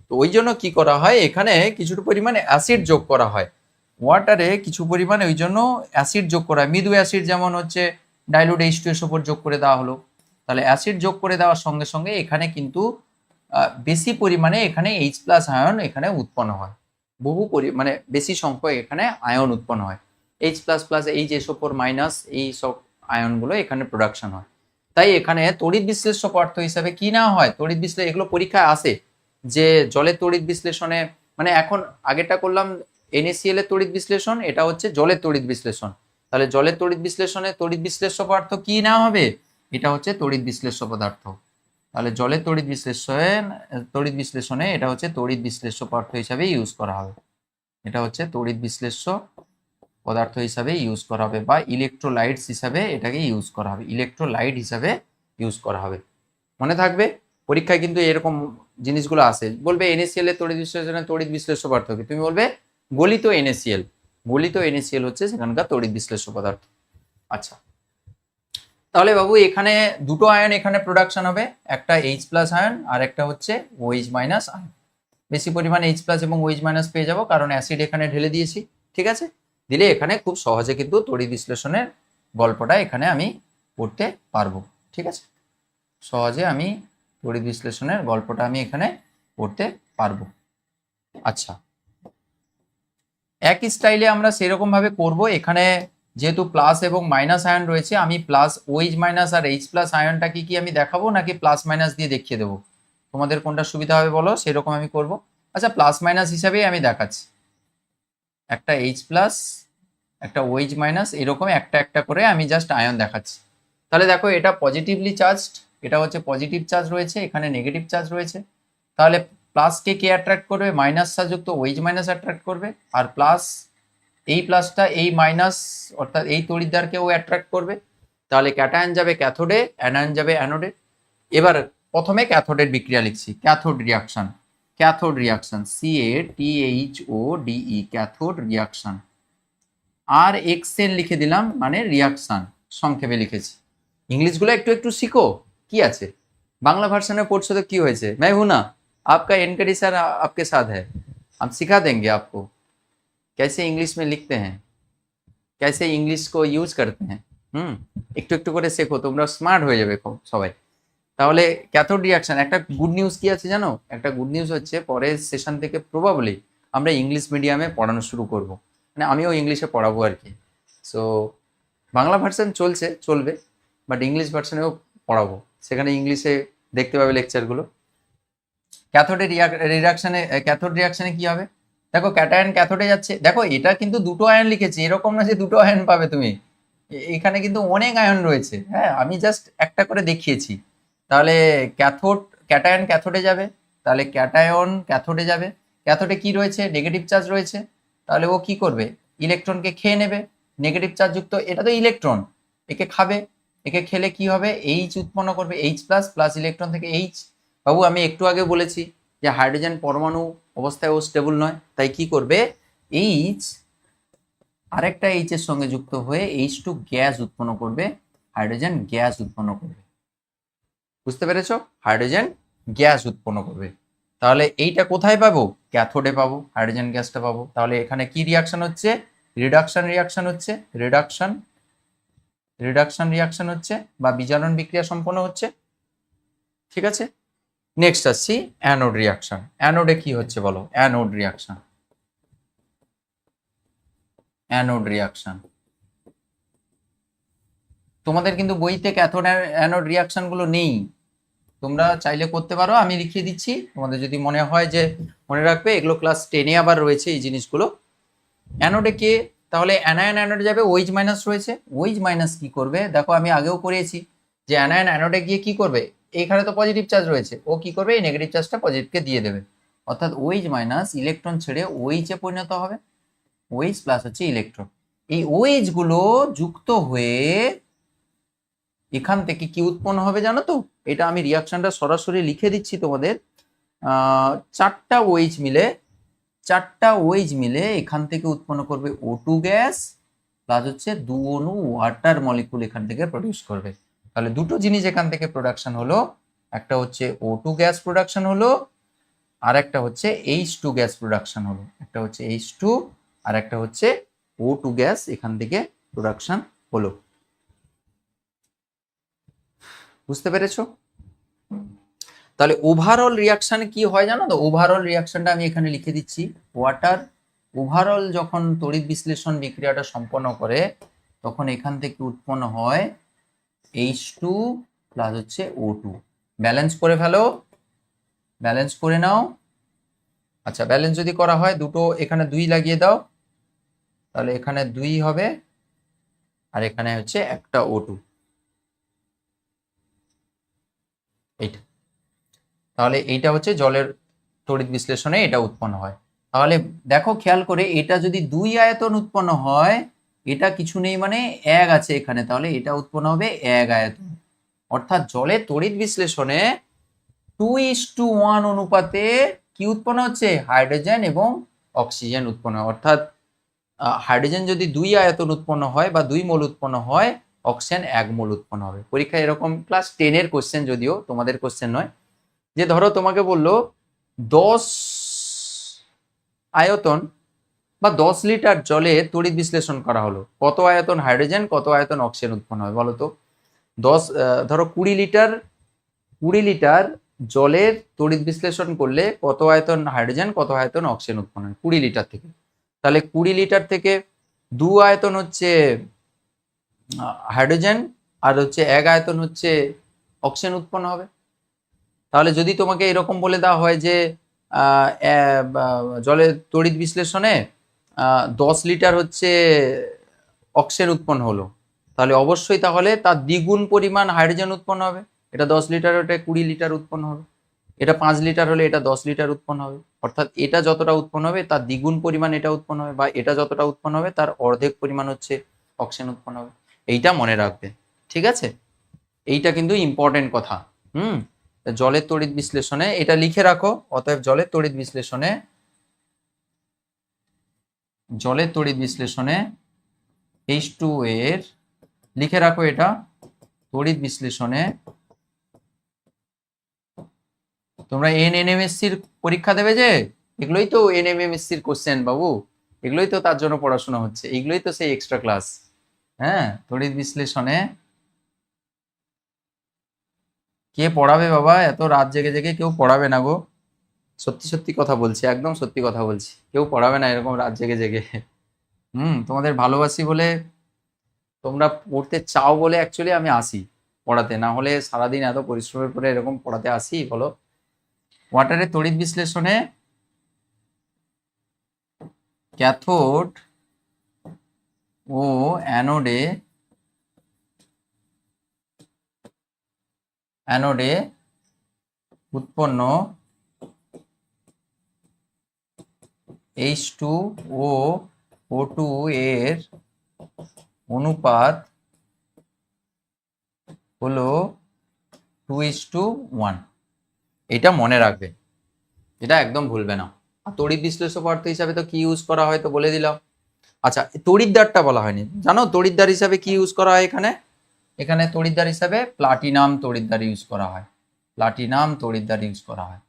তো ওই জন্য কি করা হয়, এখানে কিছুটা পরিমাণে অ্যাসিড যোগ করা হয় ওয়াটারে, কিছু পরিমাণে ওই জন্য অ্যাসিড যোগ করা হয়। মৃদু অ্যাসিড যেমন হচ্ছে ডাইলুট H2S ওপর যোগ করে দেওয়া হলো। তাহলে অ্যাসিড যোগ করে দেওয়ার সঙ্গে সঙ্গে এখানে কিন্তু বেশি পরিমাণে এখানে এইচ প্লাস আয়ন এখানে উৎপন্ন হয়, মানে বেশি সংখ্যক এখানে আয়ন উৎপন্ন হয়। H plus plus HSO4 minus এই সব আয়নগুলো এখানে প্রোডাকশন হয়। তাই এখানে তড়িৎ বিশ্লেষ্য পদার্থ হিসাবে কি না হয়, তড়িৎ বিশ্লেষণ এগুলো পরীক্ষায় আসে যে জলের তড়িৎ বিশ্লেষণে, মানে এখন আগেরটা করলাম NaCl এর তড়িৎ বিশ্লেষণ, এটা হচ্ছে জলের তড়িৎ বিশ্লেষণ। তাহলে জলের তড়িৎ বিশ্লেষণে তড়িৎ বিশ্লেষ্য পদার্থ কি না হবে, এটা হচ্ছে তড়িৎ বিশ্লেষ্য পদার্থ। তাহলে জলের তড়িৎ বিশ্লেষণে এটা হচ্ছে তড়িৎ বিশ্লেষ্য পদার্থ হিসাবে ইউজ করা হবে, এটা হচ্ছে তড়িৎ বিশ্লেষ্য পদার্থ হিসাবে ইউজ করা হবে, বা ইলেকট্রোলাইটস হিসাবে এটাকে ইউজ করা হবে, ইলেকট্রোলাইট হিসাবে ইউজ করা হবে। মনে থাকবে, পরীক্ষায় কিন্তু এরকম জিনিসগুলো আসে, বলবে NaCl এর তড়িৎ বিশ্লেষণে তড়িৎ বিশ্লেষ্য পদার্থ কি, তুমি বলবে গলিত NaCl, গলিত NaCl হচ্ছে সেখানকার তড়িৎ বিশ্লেষ্য পদার্থ। আচ্ছা, তাহলে বাবু এখানে দুটো আয়ন এখানে প্রোডাকশন হবে, একটা এইচ প্লাস আয়ন আর একটা হচ্ছে ওইচ মাইনাস আয়ন। বেশি পরিমাণে এইচ প্লাস এবং ওইচ মাইনাস পেয়ে যাবো, কারণ অ্যাসিড এখানে ঢেলে দিয়েছি। ঠিক আছে, দিলে এখানে খুব সহজে কিন্তু তড়িৎ বিশ্লেষণের গল্পটা এখানে আমি করতে পারবো। ঠিক আছে, সহজে আমি তড়িৎ বিশ্লেষণের গল্পটা আমি এখানে করতে পারবো। আচ্ছা, একই স্টাইলে আমরা সেরকম ভাবে করব। এখানে যেহেতু প্লাস এবং মাইনাস আয়ন রয়েছে, আমি প্লাস ওইচ মাইনাস আর এইচ প্লাস আয়নটা কি আমি দেখাবো, নাকি প্লাস মাইনাস দিয়ে দেখিয়ে দেবো, তোমাদের কোনটা সুবিধা হবে বলো, সেরকম আমি করব। আচ্ছা, প্লাস মাইনাস হিসাবেই আমি দেখাচ্ছি, একটা এইচ প্লাস একটা ওইচ মাইনাস, এরকম একটা একটা করে আমি জাস্ট আয়ন দেখাচ্ছি। তাহলে দেখো, এটা পজিটিভলি চার্জড, এটা হচ্ছে পজিটিভ চার্জ রয়েছে, এখানে নেগেটিভ চার্জ রয়েছে। তাহলে প্লাসকে কে অ্যাট্রাক্ট করবে, মাইনাস চার্জযুক্ত ওইচ মাইনাস অ্যাট্রাক্ট করবে, আর প্লাস এই প্লাসটা এই মাইনাস অর্থাৎ এই তড়িৎদ্বারকে ও অ্যাট্রাক্ট করবে। তাহলে ক্যাটায়ন যাবে ক্যাথোডে, অ্যানায়ন যাবে অ্যানোডে। এবার প্রথমে ক্যাথোডের বিক্রিয়া লিখছি, cathode reaction, cathode reaction CaTHODE, cathode reaction. আর এক্সএন লিখে দিলাম, মানে রিয়াকশন, সংক্ষেপে লিখেছি। ইংলিশগুলো একটু একটু শিখো, কি আছে, বাংলা ভার্সনে পড়ছো তো কি হয়েছে, मैं हूं ना, आपका एनकडी सर आपके साथ है, हम सिखा देंगे आपको कैसे इंग्लिश में लिखते हैं, कैसे इंग्लिश को यूज करते हैं। একটু একটু করে শেখো, তোমরা স্মার্ট হয়ে যাবে সবাই। তাহলে ক্যাথোড রিয়াকশন, একটা গুড নিউজ কি আছে জানো, একটা গুড নিউজ হচ্ছে পরের সেশন থেকে প্রবাবলি আমরা ইংলিশ মিডিয়ামে পড়ানো শুরু করব, মানে আমিও ইংলিশে পড়াবো আর কি। সো বাংলা ভার্সন চলবে, বাট ইংলিশ ভার্সনেও পড়াবো, সেখানে ইংলিশে দেখতে পাবে লেকচারগুলো। ক্যাথোডের রিয়াকশনে, ক্যাথোড রিয়াকশনে কি হবে, দেখো ক্যাটায়ন ক্যাথোডে যাচ্ছে, দেখো এটা কিন্তু দুটো আয়ন লিখেছি, এরকম না যে দুটো আয়ন পাবে তুমি, এখানে কিন্তু অনেক আয়ন রয়েছে। হ্যাঁ, আমি জাস্ট একটা করে দেখিয়েছি। তাহলে ক্যাটায়ন ক্যাথোডে যাবে, তাহলে ক্যাটায়ন ক্যাথোডে যাবে, ক্যাথোডে কি রয়েছে, নেগেটিভ চার্জ রয়েছে, তাহলে ও কি করবে, ইলেকট্রনকে খেয়ে নেবে, নেগেটিভ চার্জ যুক্ত, এটা তো ইলেকট্রন, একে খাবে, একে খেলে কি হবে, এইচ উৎপন্ন করবে, এইচ প্লাস প্লাস ইলেকট্রন থেকে এইচ। বাবু আমি একটু আগে বলেছি যে হাইড্রোজেন পরমাণু অবস্থায় ও স্টেবল নয়, তাই কি করবে, এইচ আরেকটা এইচ এর সঙ্গে যুক্ত হয়ে H2 গ্যাস উৎপন্ন করবে, হাইড্রোজেন গ্যাস উৎপন্ন করবে। বুঝতে পেরেছো, হাইড্রোজেন গ্যাস উৎপন্ন করবে। তাহলে এইটা কোথায় পাবো, ক্যাথোডে পাবো, হাইড্রোজেন গ্যাসটা পাবো। তাহলে এখানে কি রিয়াকশন হচ্ছে, রিডাকশন হচ্ছে, রিডাকশন রিয়াকশন হচ্ছে, বা বিজারণ বিক্রিয়া সম্পন্ন হচ্ছে। ঠিক আছে, নেক্সট আসছি অ্যানোড রিয়াকশন। অ্যানোডে কি হচ্ছে বলো, অ্যানোড রিয়াকশন, অ্যানোড রিয়াকশন। তোমাদের কিন্তু বইতে ক্যাথোড অ্যানোড রিয়াকশন গুলো নেই, তোমরা চাইলে করতে পারো, আমি লিখিয়ে দিচ্ছি, তোমাদের যদি মনে হয় যে মনে রাখবে, এগুলো ক্লাস 10-এ আবার রয়েছে এই জিনিসগুলো। অ্যানোডে কে তাহলে অ্যানায়ন অ্যানোডে যাবে, ওইচ মাইনাস রয়েছে, ওইচ মাইনাস কি করবে দেখো আমি আগেও করিয়েছি যে অ্যানায়ন অ্যানোডে গিয়ে কি করবে, এখানে তো পজিটিভ চার্জ রয়েছে, ও কি করবে এই নেগেটিভ চার্জটা পজিটিভকে দিয়ে দেবে, অর্থাৎ ওইচ মাইনাস ইলেকট্রন ছেড়ে ওইচে পরিণত হবে, ওইচ প্লাস হচ্ছে ইলেকট্রন। এই ওইচ গুলো যুক্ত হয়ে এখান থেকে কি উৎপন্ন হবে জানো তো, এটা আমি রিয়াকশনটা সরাসরি লিখে দিচ্ছি তোমাদের। চারটা ওইচ মিলে এখান থেকে উৎপন্ন করবে O2 গ্যাস প্লাস হচ্ছে 2 অণু ওয়াটার মলিকুল এখান থেকে প্রডিউস করবে। তাহলে দুটো জিনিস এখান থেকে প্রোডাকশন হলো, একটা হচ্ছে O2 গ্যাস প্রোডাকশন হলো, আর একটা হচ্ছে H2 গ্যাস প্রোডাকশন হলো, একটা হচ্ছে H2 আর একটা হচ্ছে O2 গ্যাস এখান থেকে প্রোডাকশন হলো। বুঝতে পেরেছো? তাহলে ওভারঅল রিয়াকশন কি হয় জানো তো, ওভারঅল রিয়াকশনটা আমি এখানে লিখে দিচ্ছি। ওয়াটার ওভারঅল যখন তড়িৎ বিশ্লেষণ বিক্রিয়াটা সম্পন্ন করে তখন এখান থেকে উৎপন্ন হয় H2 প্লাস হচ্ছে O2। ব্যালেন্স করে ফেলো, ব্যালেন্স করে নাও। আচ্ছা ব্যালেন্স যদি করা হয় দুটো এখানে 2 লাগিয়ে দাও, তাহলে এখানে 2 হবে আর এখানে হচ্ছে একটা O2, এইটা। তাহলে এইটা হচ্ছে জলের তড়িৎ বিশ্লেষণে এটা উৎপন্ন হয়। তাহলে দেখো খেয়াল করে, এটা যদি 2 আয়তন উৎপন্ন হয়, এটা কিছু নেই মানে 1 আছে এখানে, তাহলে এটা উৎপন্ন হবে 1 আয়তন। অর্থাৎ জলের তড়িৎ বিশ্লেষণে 2:1 অনুপাতে কি উৎপন্ন হচ্ছে, হাইড্রোজেন এবং অক্সিজেন উৎপন্ন হয়। অর্থাৎ হাইড্রোজেন যদি 2 আয়তন উৎপন্ন হয় বা 2 মোল উৎপন্ন হয়, অক্সিজেন 1 মোল উৎপন্ন হবে। পরীক্ষায় এরকম ক্লাস 10 এর কোশ্চেন, যদিও তোমাদের কোশ্চেন নয়, যে ধরো তোমাকে বললো 10 আয়তন বা 10 লিটার জলে তড়িৎ বিশ্লেষণ করা হলো, কত আয়তন হাইড্রোজেন কত আয়তন অক্সিজেন উৎপন্ন হবে বলো তো। ধরো 20 লিটার জলের তড়িৎ বিশ্লেষণ করলে কত আয়তন হাইড্রোজেন কত আয়তন অক্সিজেন উৎপন্ন হয় 20 লিটার থেকে। তাহলে 20 লিটার থেকে 2 আয়তন হচ্ছে হাইড্রোজেন আর হচ্ছে 1 আয়তন হচ্ছে অক্সিজেন উৎপন্ন হবে। তাহলে যদি তোমাকে এরকম বলে দেওয়া হয় যে জলের তড়িৎ বিশ্লেষণে 10 লিটার হচ্ছে অক্সিজেন উৎপন্ন হলো, তাহলে অবশ্যই তাহলে তার দ্বিগুণ পরিমাণ হাইড্রোজেন উৎপন্ন হবে। এটা 10 লিটার, ওটা 20 লিটার উৎপন্ন হবে। এটা 5 লিটার হলে এটা 10 লিটার উৎপন্ন হবে। অর্থাৎ এটা যতটা উৎপন্ন হবে তার দ্বিগুণ পরিমাণ এটা উৎপন্ন হবে, বা এটা যতটা উৎপন্ন হবে তার অর্ধেক পরিমাণ হচ্ছে অক্সিজেন উৎপন্ন হবে। এইটা মনে রাখবে, ঠিক আছে? এইটা কিন্তু ইম্পর্টেন্ট কথা। জলের তড়িৎ বিশ্লেষণে এটা লিখে রাখো। অতএব জলের তড়িৎ বিশ্লেষণে H2 এর লিখে রাখো, এটা তড়িৎ বিশ্লেষণে তোমরা NMMSC পরীক্ষা দেবে যে, এগুলোই তো NMMSC কোশ্চেন বাবু, এগুলোই তো তার জন্য পড়াশোনা হচ্ছে, এগুলোই তো সেই এক্সট্রা ক্লাস। হ্যাঁ, তড়িৎ বিশ্লেষণে কে পড়াবে বাবা, এত রাত জেগে জেগে কেউ পড়াবে না গো, সত্যি সত্যি কথা বলছি, একদম সত্যি কথা বলছি, কেউ পড়াবে না এরকম রাত জেগে জেগে। তোমাদের ভালোবাসি বলে, তোমরা পড়তে চাও বলে অ্যাকচুয়ালি আমি আসি পড়াতে, না হলে সারাদিন এত পরিশ্রমের পরে এরকম পড়াতে আসি বলো। ওয়াটারের তড়িৎ বিশ্লেষণে ক্যাথোড ও অ্যানোডে উৎপন্ন H2 ও O2 এর অনুপাত হলো 2:1। এটা মনে রাখবে, এটা একদম ভুলবে না। আর তড়িৎ বিশ্লেষক পদার্থ হিসাবে তো কি ইউজ করা হয় তো বলে দিলাম। আচ্ছা, তড়িৎদ্বারটা বলা হয়নি, জানো তড়িৎদ্বার হিসাবে কি ইউজ করা হয় এখানে? এখানে তড়িৎদ্বার হিসাবে প্লাটিনাম তড়িৎদ্বার ইউজ করা হয়, প্লাটিনাম তড়িৎদ্বার ইউজ করা হয়,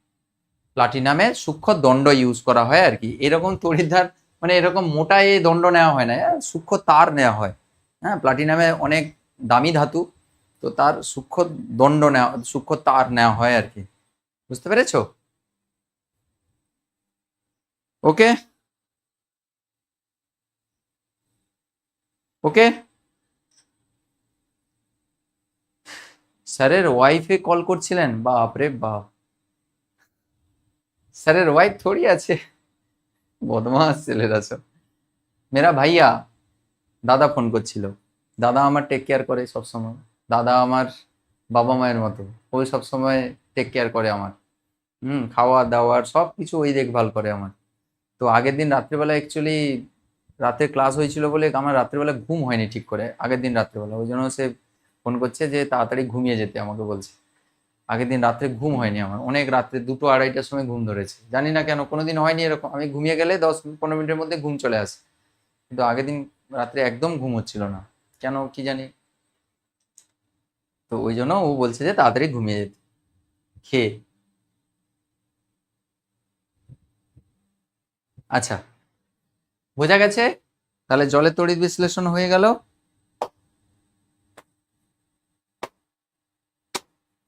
প্লাটিনামের সূক্ষ্ম দণ্ড ইউজ করা হয় আর কি। এরকম তড়িৎদ্বার মানে এরকম মোটা এই দণ্ড নেওয়া হয় না, সূক্ষ্ম তার নেওয়া হয়। হ্যাঁ, প্লাটিনামে অনেক দামি ধাতু, তো তার সূক্ষ্ম দণ্ড নেওয়া, সূক্ষ্ম তার নেওয়া হয় আর কি। বুঝতে পেরেছো? ওকে ওকে। স্যারের ওয়াইফে কল করছিলেন, বাপ রে বাপ, স্যারের ওয়াইফ থোড়ি আছে, বদমাস ছেলেরা সব। मेरा भैया দাদা ফোন করছিল। দাদা আমার টেক কেয়ার করে সব সময়। দাদা আমার বাবা মায়ের মতো, ওই সব সময় টেক কেয়ার করে আমার। খাওয়া দাওয়ার সব কিছু ওই দেখভাল করে আমার। তো আগের দিন রাত্রেবেলা অ্যাকচুয়ালি রাতে ক্লাস হয়েছিল বলে আমার রাত্রেবেলা ঘুম হয়নি ঠিক করে, আগের দিন রাত্রেবেলা, ওই জন্য সে ফোন করছে যে তাড়াতাড়ি ঘুমিয়ে যেতে আমাকে বলছে। আগের দিন রাত্রে ঘুম হয়নি আমার, অনেক রাত্রে 2টো 2:30টার সময় ঘুম ধরেছে, জানি না কেন, কোনোদিন হয়নি এরকম। আমি ঘুমিয়ে গেলে 10-15 মিনিটের মধ্যে ঘুম চলে আসে, কিন্তু আগের দিন রাত্রে একদম ঘুম হচ্ছিল না, কেন কি জানি। তো ওই জন্য ও বলছে যে তাড়াতাড়ি ঘুমিয়ে যেতে খেয়ে। আচ্ছা, বোঝা গেছে। তাহলে জলের তড়িৎ বিশ্লেষণ হয়ে গেল।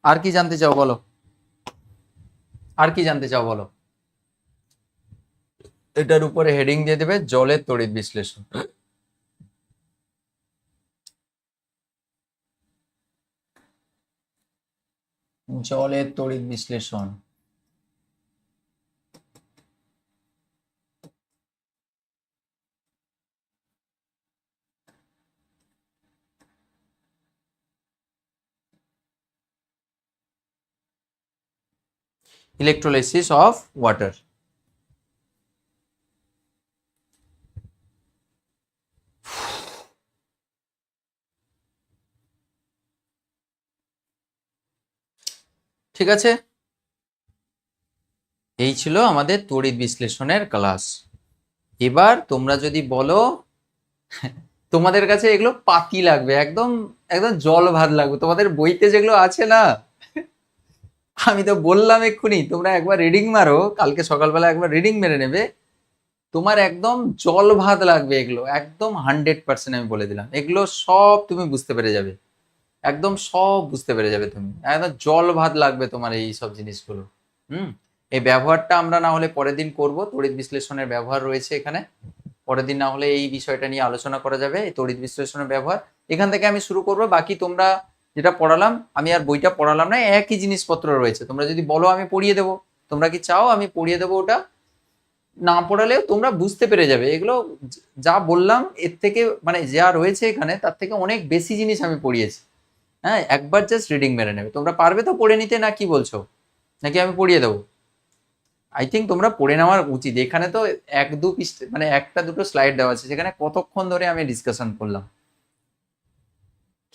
আর কি জানতে চাও বলো, আর কি জানতে চাও বলো। এটার উপরে হেডিং দিয়ে দেবে জলের তড়িৎ বিশ্লেষণ। জলের তড়িৎ বিশ্লেষণ। Electrolysis of water. ঠিক আছে, এই ছিল আমাদের তড়িৎ বিশ্লেষণের ক্লাস। এবার তোমরা যদি বলো তোমাদের কাছে এগুলো পাতি লাগবে, একদম একদম জল ভাত লাগবে, তোমাদের বইতে যেগুলো আছে না, আমি তো বললাম এক্ষুনি, তোমরা একবার রিডিং মারো, কালকে সকালবেলা একবার রিডিং মেরে নেবে, তোমার একদম জল ভাত লাগবে এগুলো, একদম 100% আমি বলে দিলাম, এগুলো সব তুমি বুঝতে পেরে যাবে, একদম সব বুঝতে পেরে যাবে তুমি, একদম জল ভাত লাগবে তোমার এই সব জিনিসগুলো। হুম। এই ব্যবহারটা আমরা না হলে পরের দিন করব, তড়িৎ বিশ্লেষণের ব্যবহার রয়েছে এখানে, পরের দিন না হলে এই বিষয়টা নিয়ে আলোচনা করা যাবে, এই তড়িৎ বিশ্লেষণের ব্যবহার এখান থেকে আমি শুরু করব। বাকি তোমরা যেটা পড়ালাম, আমি আর বইটা পড়ালাম না, একই জিনিসপত্র রয়েছে, তোমরা যদি বলো আমি পড়িয়ে দেবো, তোমরা কি চাও আমি পড়িয়ে দেবো, ওটা না পড়ালেও তোমরা বুঝতে পেরে যাবে। এগুলো যা বললাম এর থেকে মানে যা রয়েছে এখানে তার থেকে অনেক বেশি জিনিস আমি পড়িয়েছি। হ্যাঁ, একবার জাস্ট রিডিং মেরে নেবে, তোমরা পারবে তো পড়ে নিতে, না কি বলছো, নাকি আমি পড়িয়ে দেবো? আই থিঙ্ক তোমরা পড়ে নেওয়ার উচিত। এখানে তো 1-2 পৃষ্ঠা মানে 1টা 2টো স্লাইড দেওয়া আছে, সেখানে কতক্ষণ ধরে আমি ডিসকাশন করলাম।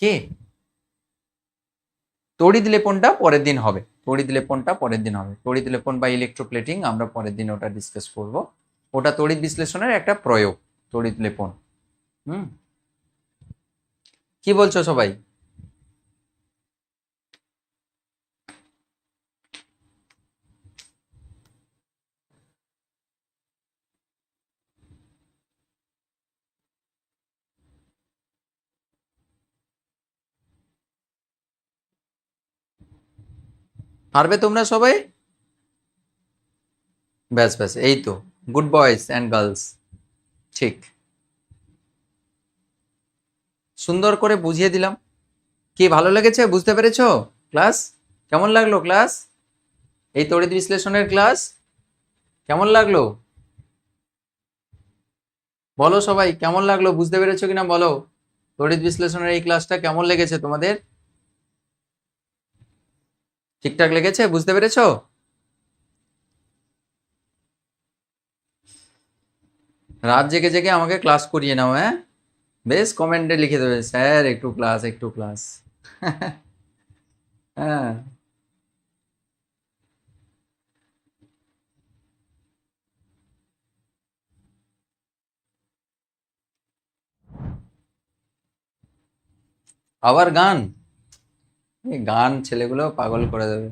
কে তড়িৎ লেপনটা পরের দিন হবে, তড়িৎ লেপনটা পরের দিন হবে, তড়িৎ লেপন বা ইলেকট্রোপ্লেটিং আমরা পরের দিন ওটা ডিসকাস করব। ওটা তড়িৎ বিশ্লেষণের একটা প্রয়োগ, তড়িৎ লেপন। হুম, কি বলছো সবাই? পারবে তোমরা সবাই? ব্যাস ব্যাস, এই তো, গুড বয়েজ অ্যান্ড গার্লস। ঠিক, সুন্দর করে বুঝিয়ে দিলাম। কি ভালো লেগেছে, বুঝতে পেরেছো ক্লাস? কেমন লাগলো ক্লাস, এই তড়িৎ বিশ্লেষণের ক্লাস কেমন লাগলো? বলো সবাই কেমন লাগলো, বুঝতে পেরেছো কিনা বলো, তড়িৎ বিশ্লেষণের এই ক্লাসটা কেমন লেগেছে তোমাদের? ঠিকঠাক লেগেছে, বুঝতে পেরেছো? রাত জেগে জেগে আমাকে ক্লাস করিয়ে নাও, হ্যাঁ? বেশ কমেন্টে লিখে দেবে স্যার একটু ক্লাস, একটু ক্লাস। হ্যাঁ, আবার গান, এই গান ছেলেগুলো পাগল করে দেবে।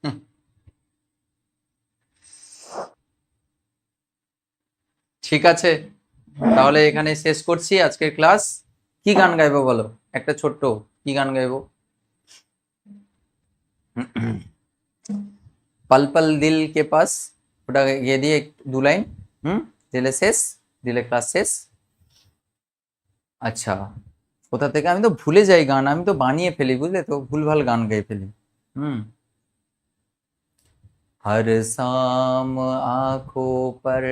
হুম, ঠিক আছে, তাহলে এখানে শেষ করছি আজকের ক্লাস। কি গান গাইবো বলো, একটা ছোট্ট, কি গান গাইবো? পল পল দিল কে পাস, ওটা গিয়ে দিয়ে 2 লাইন। হুম, দিলে শেষ, দিলে ক্লাস শেষ। আচ্ছা, কোথা থেকে, আমি তো ভুলে যাই গান, আমি তো বানিয়ে ফেলি বুঝলে তো, ভুলভাল গান গাই ফেলি। হুম, हर शाम आंखों पर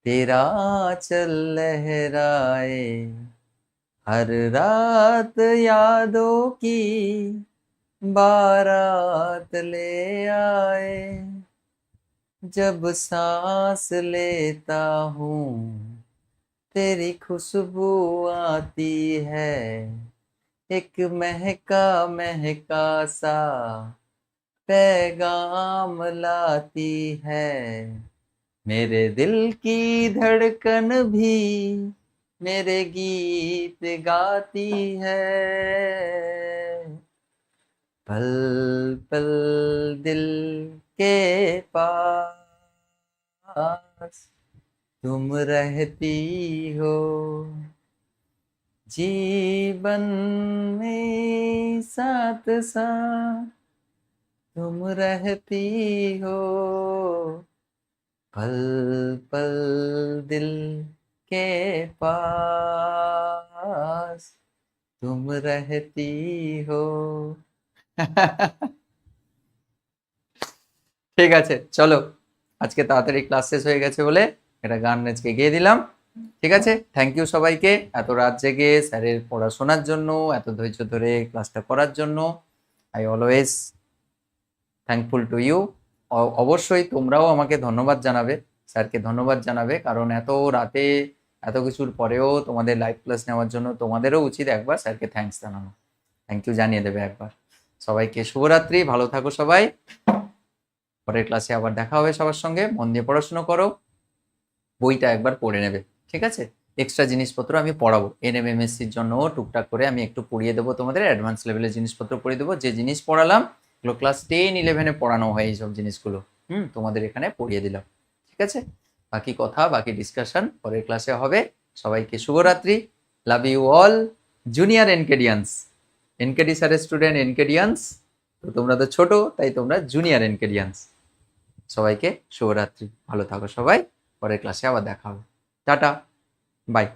तेरा आंचल लहराए, हर रात यादों की बारात ले आए, जब सांस लेता हूँ तेरी खुशबू आती है, एक महका महका सा पैगाम लाती है, मेरे दिल की धड़कन भी मेरे गीत गाती है, पल पल दिल के पास तुम रहती हो, जीवन में साथ साथ तुम रहती हो, पल पल दिल के पास तुम रहती हो। ঠিক আছে, চলো আজকে তাড়াতাড়ি ক্লাস শেষ হয়ে গেছে বলে এটা গান আজকে গেয়ে দিলাম। ঠিক আছে, থ্যাংক ইউ সবাইকে এত রাত জেগে স্যারের পড়াশোনার জন্য, এত ধৈর্য ধরে ক্লাসটা করার জন্য। I always thankful to you. অবশ্যই তোমরাও আমাকে ধন্যবাদ জানাবে, স্যারকে ধন্যবাদ জানাবে, কারণ এত রাতে এত কিছুর পরেও তোমাদের লাইভ ক্লাস নেওয়ার জন্য তোমাদেরও উচিত একবার স্যারকে থ্যাঙ্কস জানানো। থ্যাংক ইউ জানিয়ে দেবে একবার। সবাইকে শুভরাত্রি, ভালো থাকো সবাই। পরের ক্লাসে আবার দেখা হবে সবার সঙ্গে। মন দিয়ে পড়াশোনা করো, বইটা একবার পড়ে নেবে। ঠিক আছে, এক্সট্রা জিনিসপত্র আমি পড়াবো এনএমএমএসসির জন্য, টুকটাক করে আমি একটু পড়িয়ে দেবো তোমাদের, অ্যাডভান্স লেভেলের জিনিসপত্র পড়িয়ে দেবো। যে জিনিস পড়ালাম এগুলো ক্লাস 10-11 পড়ানো হয়, এইসব জিনিসগুলো তোমাদের এখানে পড়িয়ে দিলাম। ঠিক আছে, বাকি কথা বাকি ডিসকাশন পরের ক্লাসে হবে। সবাইকে শুভরাত্রি, লাভ ইউ অল। জুনিয়র এনকেডিয়ান্স, এনকেডি স্যারের স্টুডেন্ট এনকেডিয়ান্স, তো তোমরা তো ছোট তাই তোমরা জুনিয়র এনকেডিয়ান্স। সবাইকে শুভরাত্রি, ভালো থাকো সবাই, পরের ক্লাসে আবার দেখা হবে। Tata, by.